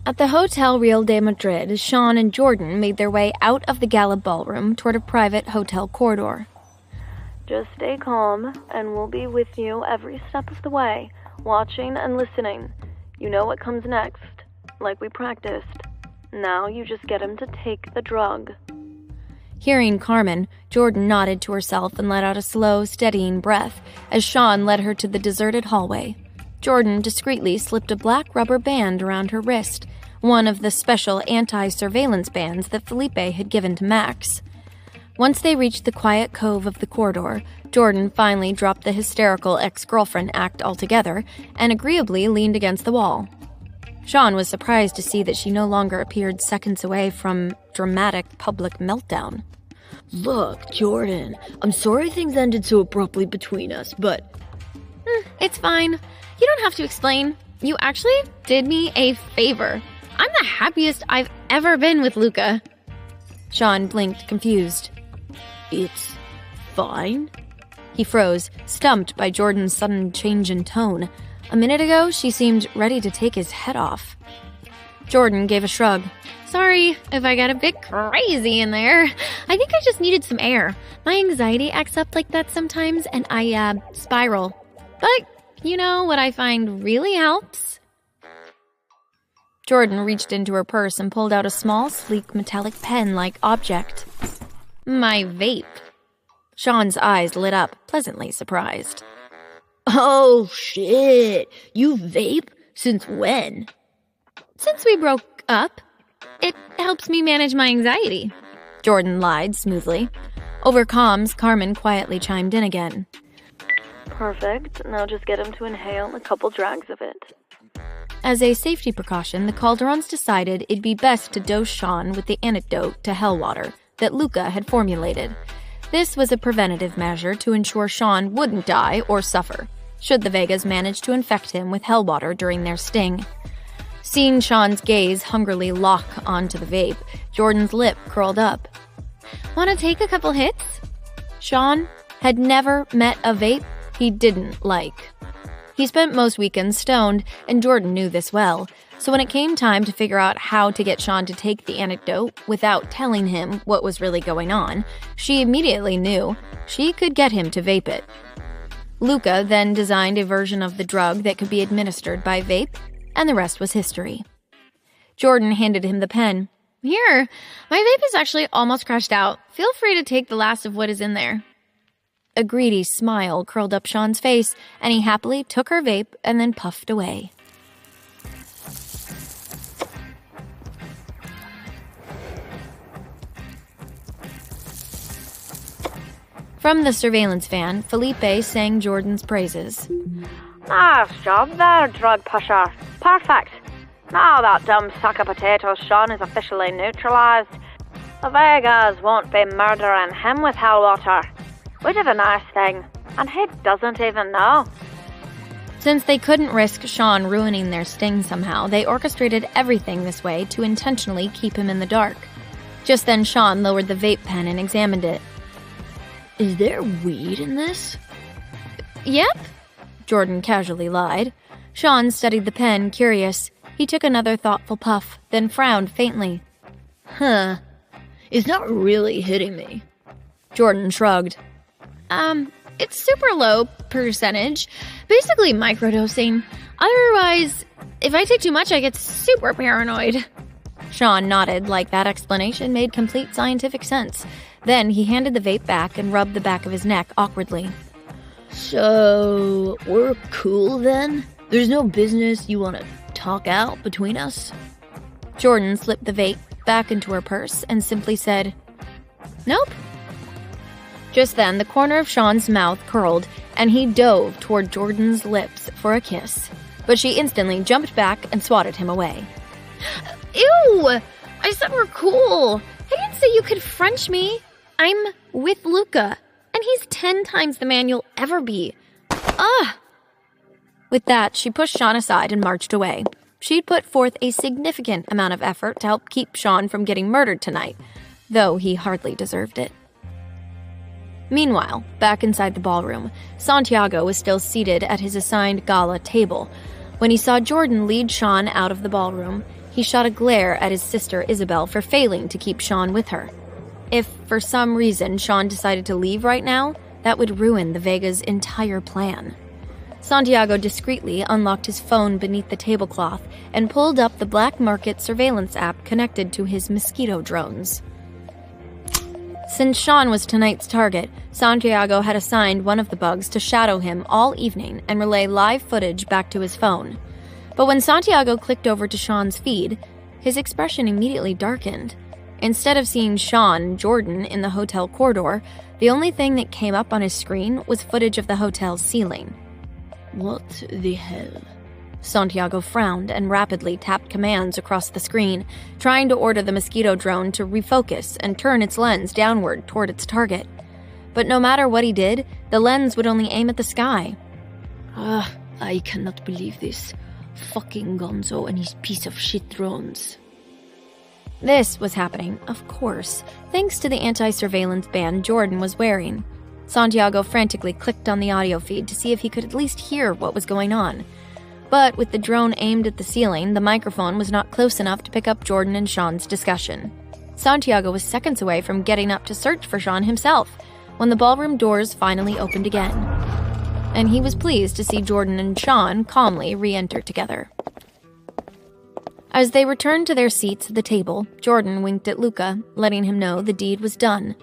At the Hotel Real de Madrid, Sean and Jordan made their way out of the gala ballroom toward a private hotel corridor. Just stay calm, and we'll be with you every step of the way, watching and listening. You know what comes next, like we practiced. Now you just get him to take the drug. Hearing Carmen, Jordan nodded to herself and let out a slow, steadying breath as Sean led her to the deserted hallway. Jordan discreetly slipped a black rubber band around her wrist, one of the special anti-surveillance bands that Felipe had given to Max. Once they reached the quiet cove of the corridor, Jordan finally dropped the hysterical ex-girlfriend act altogether and agreeably leaned against the wall. Sean was surprised to see that she no longer appeared seconds away from dramatic public meltdown. Look, Jordan, I'm sorry things ended so abruptly between us, but... It's fine. You don't have to explain. You actually did me a favor. I'm the happiest I've ever been with Luca. Sean blinked, confused. It's fine? He froze, stumped by Jordan's sudden change in tone. A minute ago, she seemed ready to take his head off. Jordan gave a shrug. Sorry if I got a bit crazy in there. I think I just needed some air. My anxiety acts up like that sometimes, and I, spiral. But you know what I find really helps? Jordan reached into her purse and pulled out a small, sleek, metallic pen-like object. My vape. Sean's eyes lit up, pleasantly surprised. Oh, shit. You vape? Since when? Since we broke up. It helps me manage my anxiety. Jordan lied smoothly. Over comms, Carmen quietly chimed in again. Perfect. Now just get him to inhale a couple drags of it. As a safety precaution, the Calderons decided it'd be best to dose Sean with the antidote to Hellwater that Luca had formulated. This was a preventative measure to ensure Sean wouldn't die or suffer, should the Vegas manage to infect him with Hellwater during their sting. Seeing Sean's gaze hungrily lock onto the vape, Jordan's lip curled up. Want to take a couple hits? Sean had never met a vape he didn't like. He spent most weekends stoned, and Jordan knew this well, so when it came time to figure out how to get Sean to take the antidote without telling him what was really going on, she immediately knew she could get him to vape it. Luca then designed a version of the drug that could be administered by vape, and the rest was history. Jordan handed him the pen. Here, my vape is actually almost crashed out. Feel free to take the last of what is in there. A greedy smile curled up Sean's face, and he happily took her vape and then puffed away. From the surveillance van, Felipe sang Jordan's praises. Nice job there, drug pusher. Perfect. Now that dumb sack of potatoes Sean is officially neutralized, the Vegas won't be murdering him with Hellwater. We did a nice thing, and he doesn't even know. Since they couldn't risk Sean ruining their sting somehow, they orchestrated everything this way to intentionally keep him in the dark. Just then, Sean lowered the vape pen and examined it. Is there weed in this? Yep. Jordan casually lied. Sean studied the pen, curious. He took another thoughtful puff, then frowned faintly. Huh. It's not really hitting me. Jordan shrugged. It's super low percentage. Basically microdosing. Otherwise, if I take too much, I get super paranoid. Sean nodded like that explanation made complete scientific sense. Then he handed the vape back and rubbed the back of his neck awkwardly. So, we're cool then? There's no business you want to talk out between us? Jordan slipped the vape back into her purse and simply said, "Nope." Just then, the corner of Sean's mouth curled, and he dove toward Jordan's lips for a kiss. But she instantly jumped back and swatted him away. Ew! I said we're cool. I didn't say you could French me. I'm with Luca, and he's 10 times the man you'll ever be. Ugh! With that, she pushed Sean aside and marched away. She'd put forth a significant amount of effort to help keep Sean from getting murdered tonight, though he hardly deserved it. Meanwhile, back inside the ballroom, Santiago was still seated at his assigned gala table. When he saw Jordan lead Sean out of the ballroom, he shot a glare at his sister Isabel for failing to keep Sean with her. If, for some reason, Sean decided to leave right now, that would ruin the Vega's entire plan. Santiago discreetly unlocked his phone beneath the tablecloth and pulled up the black market surveillance app connected to his mosquito drones. Since Sean was tonight's target, Santiago had assigned one of the bugs to shadow him all evening and relay live footage back to his phone. But when Santiago clicked over to Sean's feed, his expression immediately darkened. Instead of seeing Sean and Jordan in the hotel corridor, the only thing that came up on his screen was footage of the hotel's ceiling. What the hell? Santiago frowned and rapidly tapped commands across the screen, trying to order the mosquito drone to refocus and turn its lens downward toward its target. But no matter what he did, the lens would only aim at the sky. I cannot believe this. Fucking Gonzo and his piece of shit drones. This was happening, of course, thanks to the anti-surveillance band Jordan was wearing. Santiago frantically clicked on the audio feed to see if he could at least hear what was going on. But with the drone aimed at the ceiling, the microphone was not close enough to pick up Jordan and Sean's discussion. Santiago was seconds away from getting up to search for Sean himself when the ballroom doors finally opened again. And he was pleased to see Jordan and Sean calmly re-enter together. As they returned to their seats at the table, Jordan winked at Luca, letting him know the deed was done.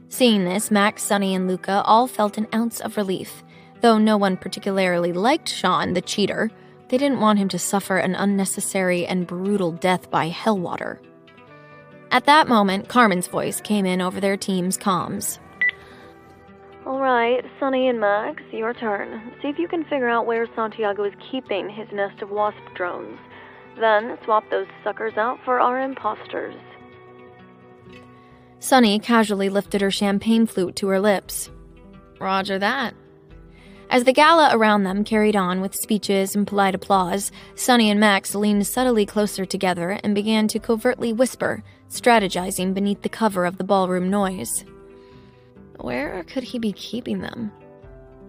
Seeing this, Max, Sonny, and Luca all felt an ounce of relief. Though no one particularly liked Sean, the cheater, they didn't want him to suffer an unnecessary and brutal death by Hellwater. At that moment, Carmen's voice came in over their team's comms. All right, Sonny and Max, your turn. See if you can figure out where Santiago is keeping his nest of wasp drones. Then swap those suckers out for our imposters. Sonny casually lifted her champagne flute to her lips. Roger that. As the gala around them carried on with speeches and polite applause, Sonny and Max leaned subtly closer together and began to covertly whisper, strategizing beneath the cover of the ballroom noise. Where could he be keeping them?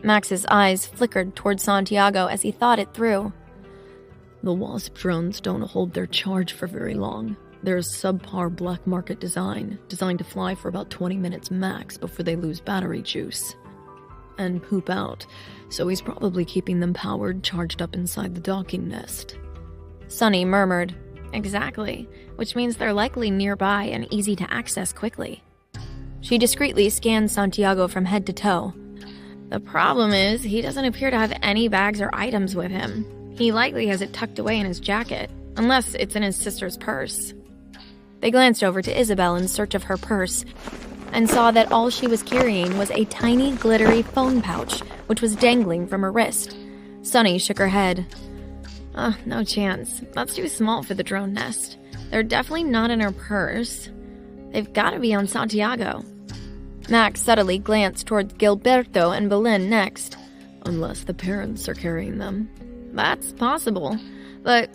Max's eyes flickered toward Santiago as he thought it through. The wasp drones don't hold their charge for very long. They're a subpar black market design, designed to fly for about 20 minutes max before they lose battery juice and poop out, so he's probably keeping them powered, charged up inside the docking nest. Sonny murmured, Exactly, which means they're likely nearby and easy to access quickly. She discreetly scanned Santiago from head to toe. The problem is, he doesn't appear to have any bags or items with him. He likely has it tucked away in his jacket, unless it's in his sister's purse. They glanced over to Isabel in search of her purse, and saw that all she was carrying was a tiny, glittery phone pouch, which was dangling from her wrist. Sonny shook her head. No chance. That's too small for the drone nest. They're definitely not in her purse. They've got to be on Santiago. Max subtly glanced toward Gilberto and Belen next. Unless the parents are carrying them. That's possible, but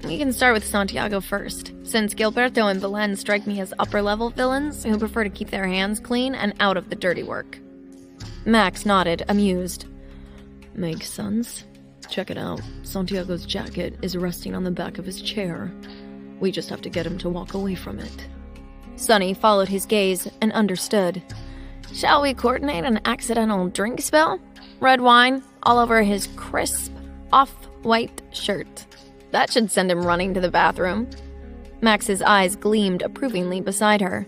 we can start with Santiago first, since Gilberto and Belen strike me as upper-level villains who prefer to keep their hands clean and out of the dirty work. Max nodded, amused. Makes sense. Check it out. Santiago's jacket is resting on the back of his chair. We just have to get him to walk away from it. Sonny followed his gaze and understood. Shall we coordinate an accidental drink spill? Red wine all over his crisp, off-white shirt. That should send him running to the bathroom. Max's eyes gleamed approvingly beside her.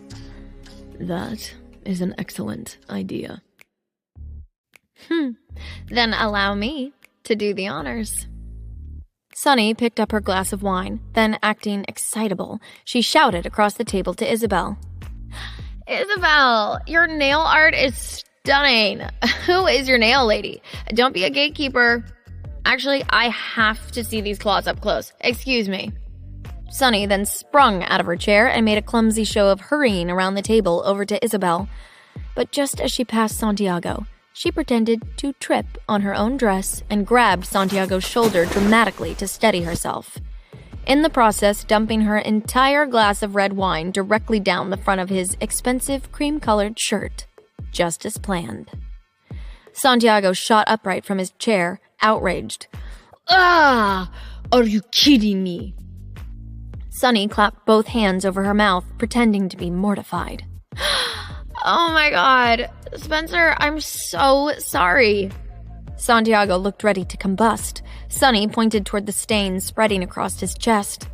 That is an excellent idea. Then allow me to do the honors. Sonny picked up her glass of wine, then acting excitable, she shouted across the table to Isabel. Isabel, your nail art is stunning. Who is your nail lady? Don't be a gatekeeper. Actually, I have to see these claws up close. Excuse me. Sonny then sprung out of her chair and made a clumsy show of hurrying around the table over to Isabel. But just as she passed Santiago, she pretended to trip on her own dress and grabbed Santiago's shoulder dramatically to steady herself. In the process, dumping her entire glass of red wine directly down the front of his expensive cream-colored shirt, just as planned. Santiago shot upright from his chair, outraged. Ah! Are you kidding me? Sonny clapped both hands over her mouth, pretending to be mortified. Oh my god. Spencer, I'm so sorry. Santiago looked ready to combust. Sonny pointed toward the stain spreading across his chest.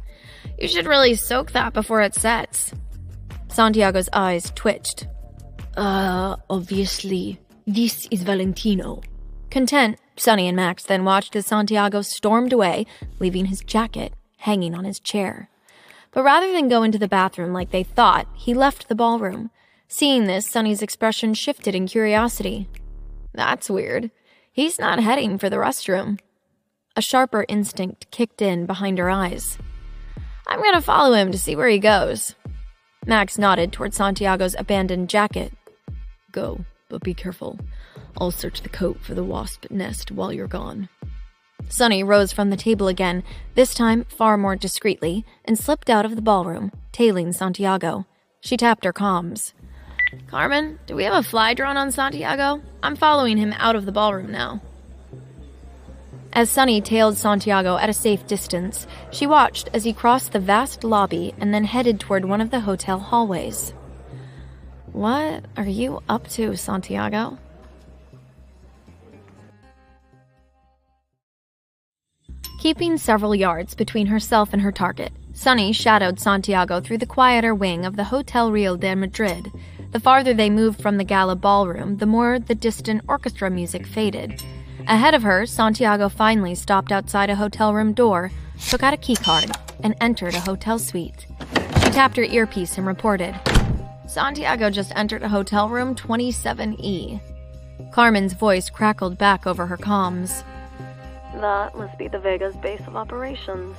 You should really soak that before it sets. Santiago's eyes twitched. Obviously. This is Valentino. Content, Sonny and Max then watched as Santiago stormed away, leaving his jacket hanging on his chair. But rather than go into the bathroom like they thought, he left the ballroom. Seeing this, Sonny's expression shifted in curiosity. That's weird. He's not heading for the restroom. A sharper instinct kicked in behind her eyes. I'm gonna follow him to see where he goes. Max nodded toward Santiago's abandoned jacket. Go, but be careful. I'll search the coat for the wasp nest while you're gone. Sunny rose from the table again, this time far more discreetly, and slipped out of the ballroom, tailing Santiago. She tapped her comms. Carmen, do we have a fly drone on Santiago? I'm following him out of the ballroom now. As Sunny tailed Santiago at a safe distance, she watched as he crossed the vast lobby and then headed toward one of the hotel hallways. What are you up to, Santiago? Keeping several yards between herself and her target, Sunny shadowed Santiago through the quieter wing of the Hotel Real de Madrid. The farther they moved from the gala ballroom, the more the distant orchestra music faded. Ahead of her, Santiago finally stopped outside a hotel room door, took out a keycard, and entered a hotel suite. She tapped her earpiece and reported, Santiago just entered a hotel room 27E. Carmen's voice crackled back over her comms. That must be the Vegas base of operations.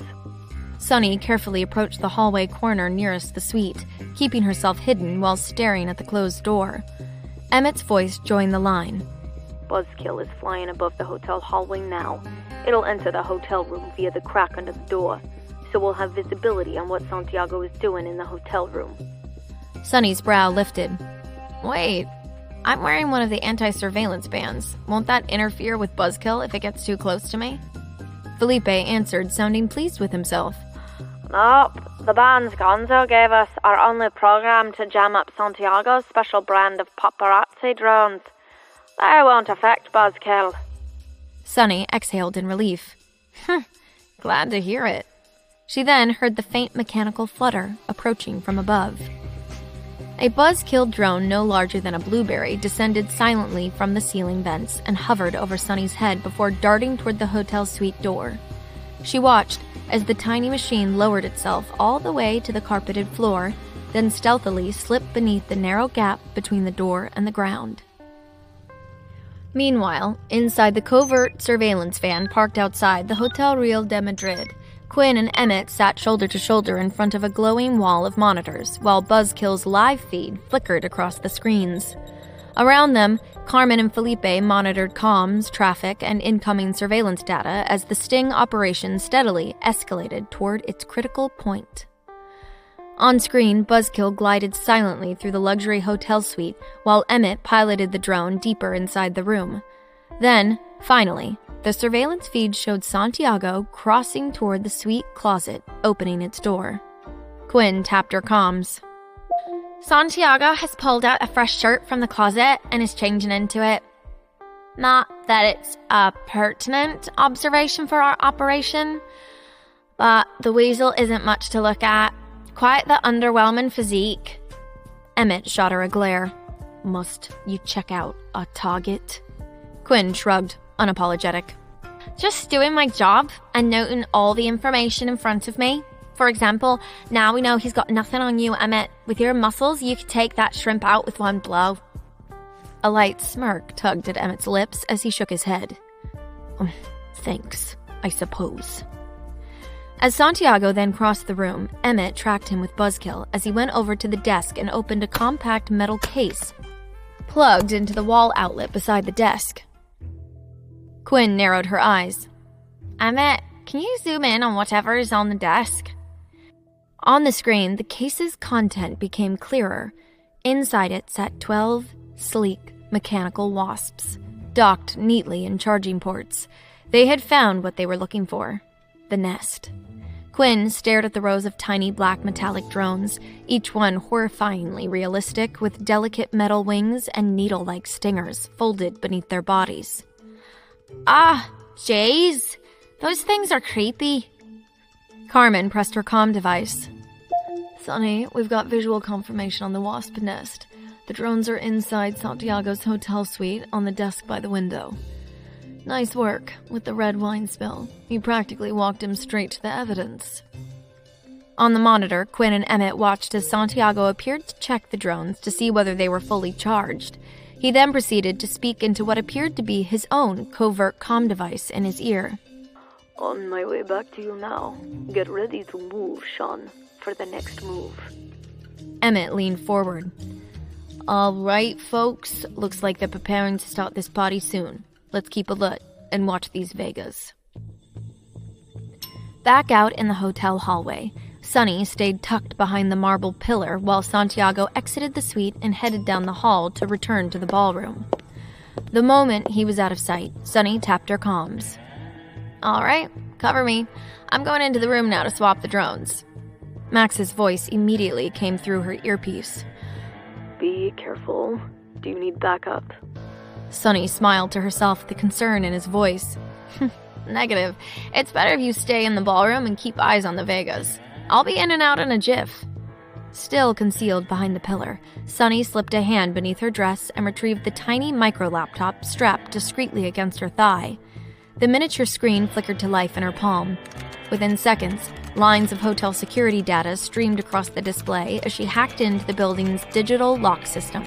Sunny carefully approached the hallway corner nearest the suite, keeping herself hidden while staring at the closed door. Emmett's voice joined the line. Buzzkill is flying above the hotel hallway now. It'll enter the hotel room via the crack under the door, so we'll have visibility on what Santiago is doing in the hotel room. Sunny's brow lifted. Wait, I'm wearing one of the anti-surveillance bands. Won't that interfere with Buzzkill if it gets too close to me? Felipe answered, sounding pleased with himself. Nope, the bands Gonzo gave us are only programmed to jam up Santiago's special brand of paparazzi drones. They won't affect Buzzkill. Sunny exhaled in relief. Glad to hear it. She then heard the faint mechanical flutter approaching from above. A Buzzkill drone no larger than a blueberry descended silently from the ceiling vents and hovered over Sunny's head before darting toward the hotel suite door. She watched as the tiny machine lowered itself all the way to the carpeted floor, then stealthily slipped beneath the narrow gap between the door and the ground. Meanwhile, inside the covert surveillance van parked outside the Hotel Real de Madrid, Quinn and Emmett sat shoulder to shoulder in front of a glowing wall of monitors, while Buzzkill's live feed flickered across the screens. Around them, Carmen and Felipe monitored comms, traffic, and incoming surveillance data as the sting operation steadily escalated toward its critical point. On screen, Buzzkill glided silently through the luxury hotel suite while Emmett piloted the drone deeper inside the room. Then, finally, the surveillance feed showed Santiago crossing toward the suite closet, opening its door. Quinn tapped her comms. Santiago has pulled out a fresh shirt from the closet and is changing into it. Not that it's a pertinent observation for our operation, but the weasel isn't much to look at. Quite the underwhelming physique. Emmett shot her a glare. Must you check out a target? Quinn shrugged, unapologetic. Just doing my job and noting all the information in front of me. For example, now we know he's got nothing on you, Emmett. With your muscles, you could take that shrimp out with one blow. A light smirk tugged at Emmett's lips as he shook his head. Thanks, I suppose. As Santiago then crossed the room, Emmett tracked him with Buzzkill as he went over to the desk and opened a compact metal case, plugged into the wall outlet beside the desk. Quinn narrowed her eyes. Emmett, can you zoom in on whatever is on the desk? On the screen, the case's content became clearer. Inside it sat 12 sleek mechanical wasps, docked neatly in charging ports. They had found what they were looking for, the nest. Quinn stared at the rows of tiny black metallic drones, each one horrifyingly realistic with delicate metal wings and needle-like stingers folded beneath their bodies. Ah, jeez. Those things are creepy. Carmen pressed her comm device. Sunny, we've got visual confirmation on the wasp nest. The drones are inside Santiago's hotel suite on the desk by the window. Nice work with the red wine spill. You practically walked him straight to the evidence. On the monitor, Quinn and Emmett watched as Santiago appeared to check the drones to see whether they were fully charged. He then proceeded to speak into what appeared to be his own covert comm device in his ear. On my way back to you now. Get ready to move, Sean, for the next move. Emmett leaned forward. All right, folks. Looks like they're preparing to start this party soon. Let's keep alert and watch these Vegas. Back out in the hotel hallway, Sonny stayed tucked behind the marble pillar while Santiago exited the suite and headed down the hall to return to the ballroom. The moment he was out of sight, Sonny tapped her comms. All right, cover me. I'm going into the room now to swap the drones. Max's voice immediately came through her earpiece. Be careful. Do you need backup? Sonny smiled to herself at the concern in his voice. Negative. It's better if you stay in the ballroom and keep eyes on the Vegas. I'll be in and out in a jiff. Still concealed behind the pillar, Sonny slipped a hand beneath her dress and retrieved the tiny micro-laptop strapped discreetly against her thigh. The miniature screen flickered to life in her palm. Within seconds, lines of hotel security data streamed across the display as she hacked into the building's digital lock system.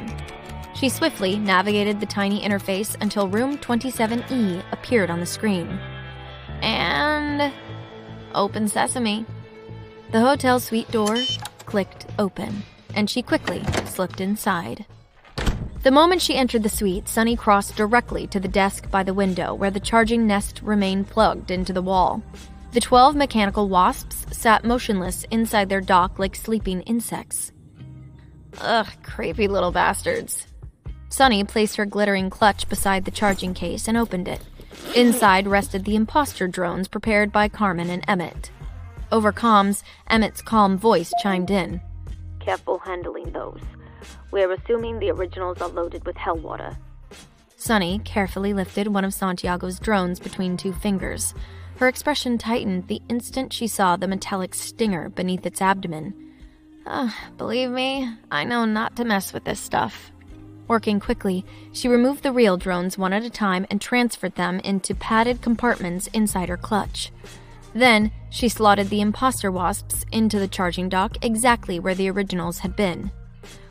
She swiftly navigated the tiny interface until room 27E appeared on the screen. And open sesame. The hotel suite door clicked open, and she quickly slipped inside. The moment she entered the suite, Sonny crossed directly to the desk by the window where the charging nest remained plugged into the wall. The 12 mechanical wasps sat motionless inside their dock like sleeping insects. Ugh, creepy little bastards. Sonny placed her glittering clutch beside the charging case and opened it. Inside rested the imposter drones prepared by Carmen and Emmett. Over comms, Emmett's calm voice chimed in. Careful handling those. We're assuming the originals are loaded with hellwater. Sonny carefully lifted one of Santiago's drones between two fingers. Her expression tightened the instant she saw the metallic stinger beneath its abdomen. Believe me, I know not to mess with this stuff. Working quickly, she removed the real drones one at a time and transferred them into padded compartments inside her clutch. Then, she slotted the imposter wasps into the charging dock exactly where the originals had been.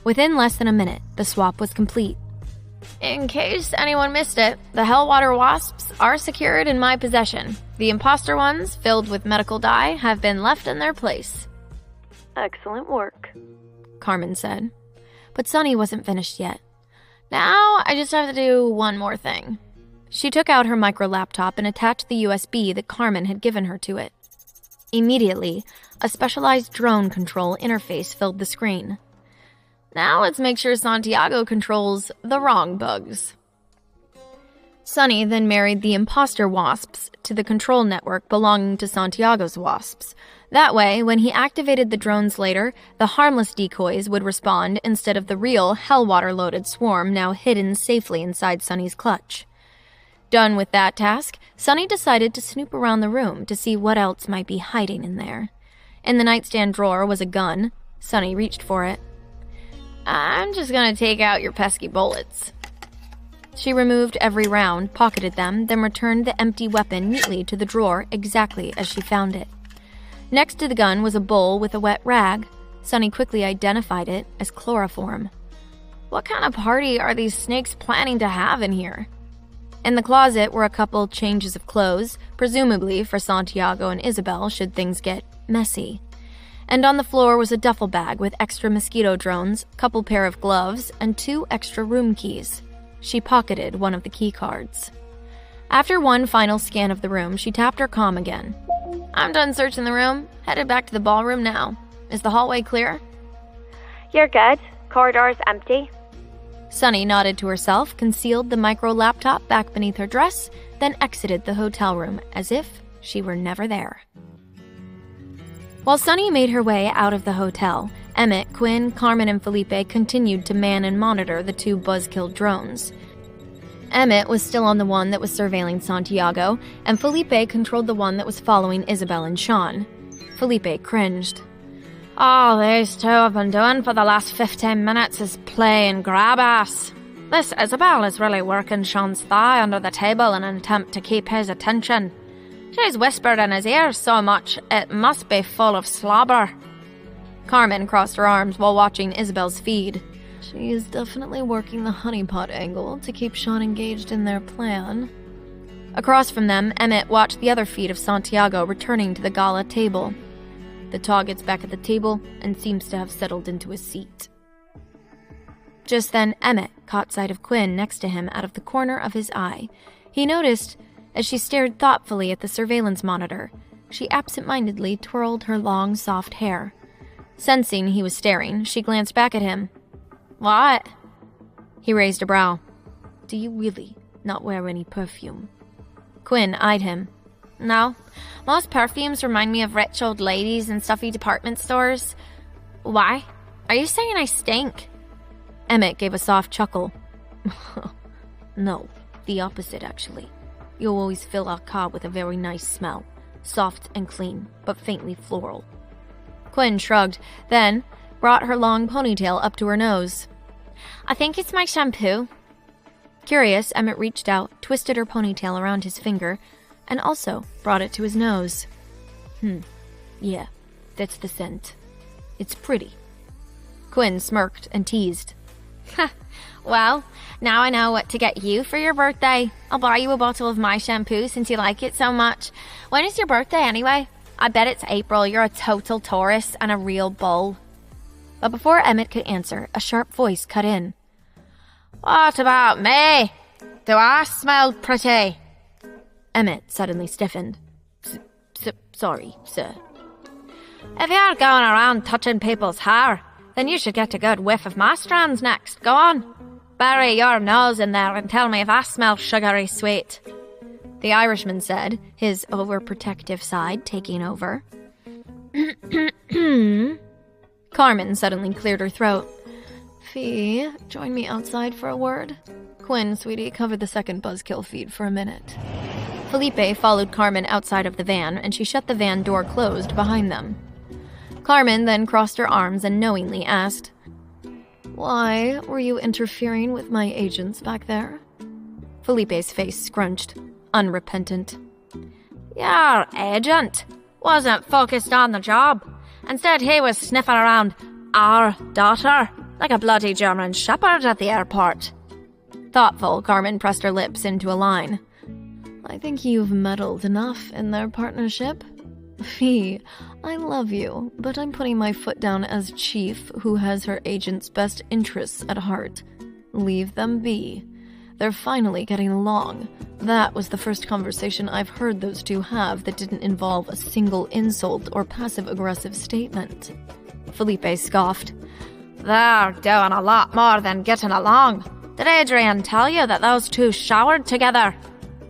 Within less than a minute, the swap was complete. In case anyone missed it, the Hellwater wasps are secured in my possession. The imposter ones, filled with medical dye, have been left in their place. Excellent work, Carmen said. But Sonny wasn't finished yet. Now, I just have to do one more thing. She took out her micro-laptop and attached the USB that Carmen had given her to it. Immediately, a specialized drone control interface filled the screen. Now let's make sure Santiago controls the wrong bugs. Sonny then married the imposter wasps to the control network belonging to Santiago's wasps. That way, when he activated the drones later, the harmless decoys would respond instead of the real hellwater-loaded swarm now hidden safely inside Sonny's clutch. Done with that task, Sonny decided to snoop around the room to see what else might be hiding in there. In the nightstand drawer was a gun. Sonny reached for it. I'm just gonna take out your pesky bullets. She removed every round, pocketed them, then returned the empty weapon neatly to the drawer exactly as she found it. Next to the gun was a bowl with a wet rag. Sonny quickly identified it as chloroform. What kind of party are these snakes planning to have in here? In the closet were a couple changes of clothes, presumably for Santiago and Isabel should things get messy. And on the floor was a duffel bag with extra mosquito drones, couple pair of gloves, and 2 extra room keys. She pocketed one of the key cards. After one final scan of the room, she tapped her comm again. I'm done searching the room. Headed back to the ballroom now. Is the hallway clear? You're good. Corridor's empty. Sonny nodded to herself, concealed the micro-laptop back beneath her dress, then exited the hotel room as if she were never there. While Sonny made her way out of the hotel, Emmett, Quinn, Carmen, and Felipe continued to man and monitor the 2 buzzkill drones. Emmett was still on the one that was surveilling Santiago, and Felipe controlled the one that was following Isabel and Sean. Felipe cringed. All these 2 have been doing for the last 15 minutes is play and grab ass. This Isabel is really working Sean's thigh under the table in an attempt to keep his attention. She's whispered in his ear so much it must be full of slobber. Carmen crossed her arms while watching Isabel's feed. She's definitely working the honeypot angle to keep Sean engaged in their plan. Across from them, Emmett watched the other feet of Santiago returning to the gala table. The Taw gets back at the table and seems to have settled into his seat. Just then, Emmett caught sight of Quinn next to him out of the corner of his eye. He noticed, as she stared thoughtfully at the surveillance monitor, she absent-mindedly twirled her long, soft hair. Sensing he was staring, she glanced back at him. "What?" He raised a brow. "Do you really not wear any perfume?" Quinn eyed him. "No. Most perfumes remind me of rich old ladies in stuffy department stores. Why? Are you saying I stink?" Emmett gave a soft chuckle. "No, the opposite, actually. You always fill our car with a very nice smell. Soft and clean, but faintly floral." Quinn shrugged, then brought her long ponytail up to her nose. "I think it's my shampoo." Curious, Emmett reached out, twisted her ponytail around his finger, and also brought it to his nose. Yeah, that's the scent. It's pretty." Quinn smirked and teased. "Well, now I know what to get you for your birthday. I'll buy you a bottle of my shampoo since you like it so much. When is your birthday anyway? I bet it's April. You're a total Taurus and a real bull." But before Emmett could answer, a sharp voice cut in. "What about me? Do I smell pretty?" Emmett suddenly stiffened. Sorry, sir." "If you're going around touching people's hair, then you should get a good whiff of my strands next. Go on. Bury your nose in there and tell me if I smell sugary sweet." The Irishman said, his overprotective side taking over. Carmen suddenly cleared her throat. "Fee, join me outside for a word." Quinn, sweetie, cover the second buzzkill feed for a minute. Felipe followed Carmen outside of the van, and she shut the van door closed behind them. Carmen then crossed her arms and knowingly asked, "Why were you interfering with my agents back there?" Felipe's face scrunched, unrepentant. "Your agent wasn't focused on the job. Instead, he was sniffing around our daughter like a bloody German shepherd at the airport." Thoughtful, Carmen pressed her lips into a line. "I think you've meddled enough in their partnership. Fee, I love you, but I'm putting my foot down as chief who has her agent's best interests at heart. Leave them be. They're finally getting along. That was the first conversation I've heard those two have that didn't involve a single insult or passive-aggressive statement." Felipe scoffed. "They're doing a lot more than getting along. Did Adrian tell you that those two showered together?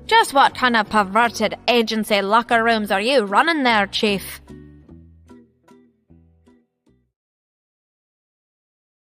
Just what kind of perverted agency locker rooms are you running there, Chief?"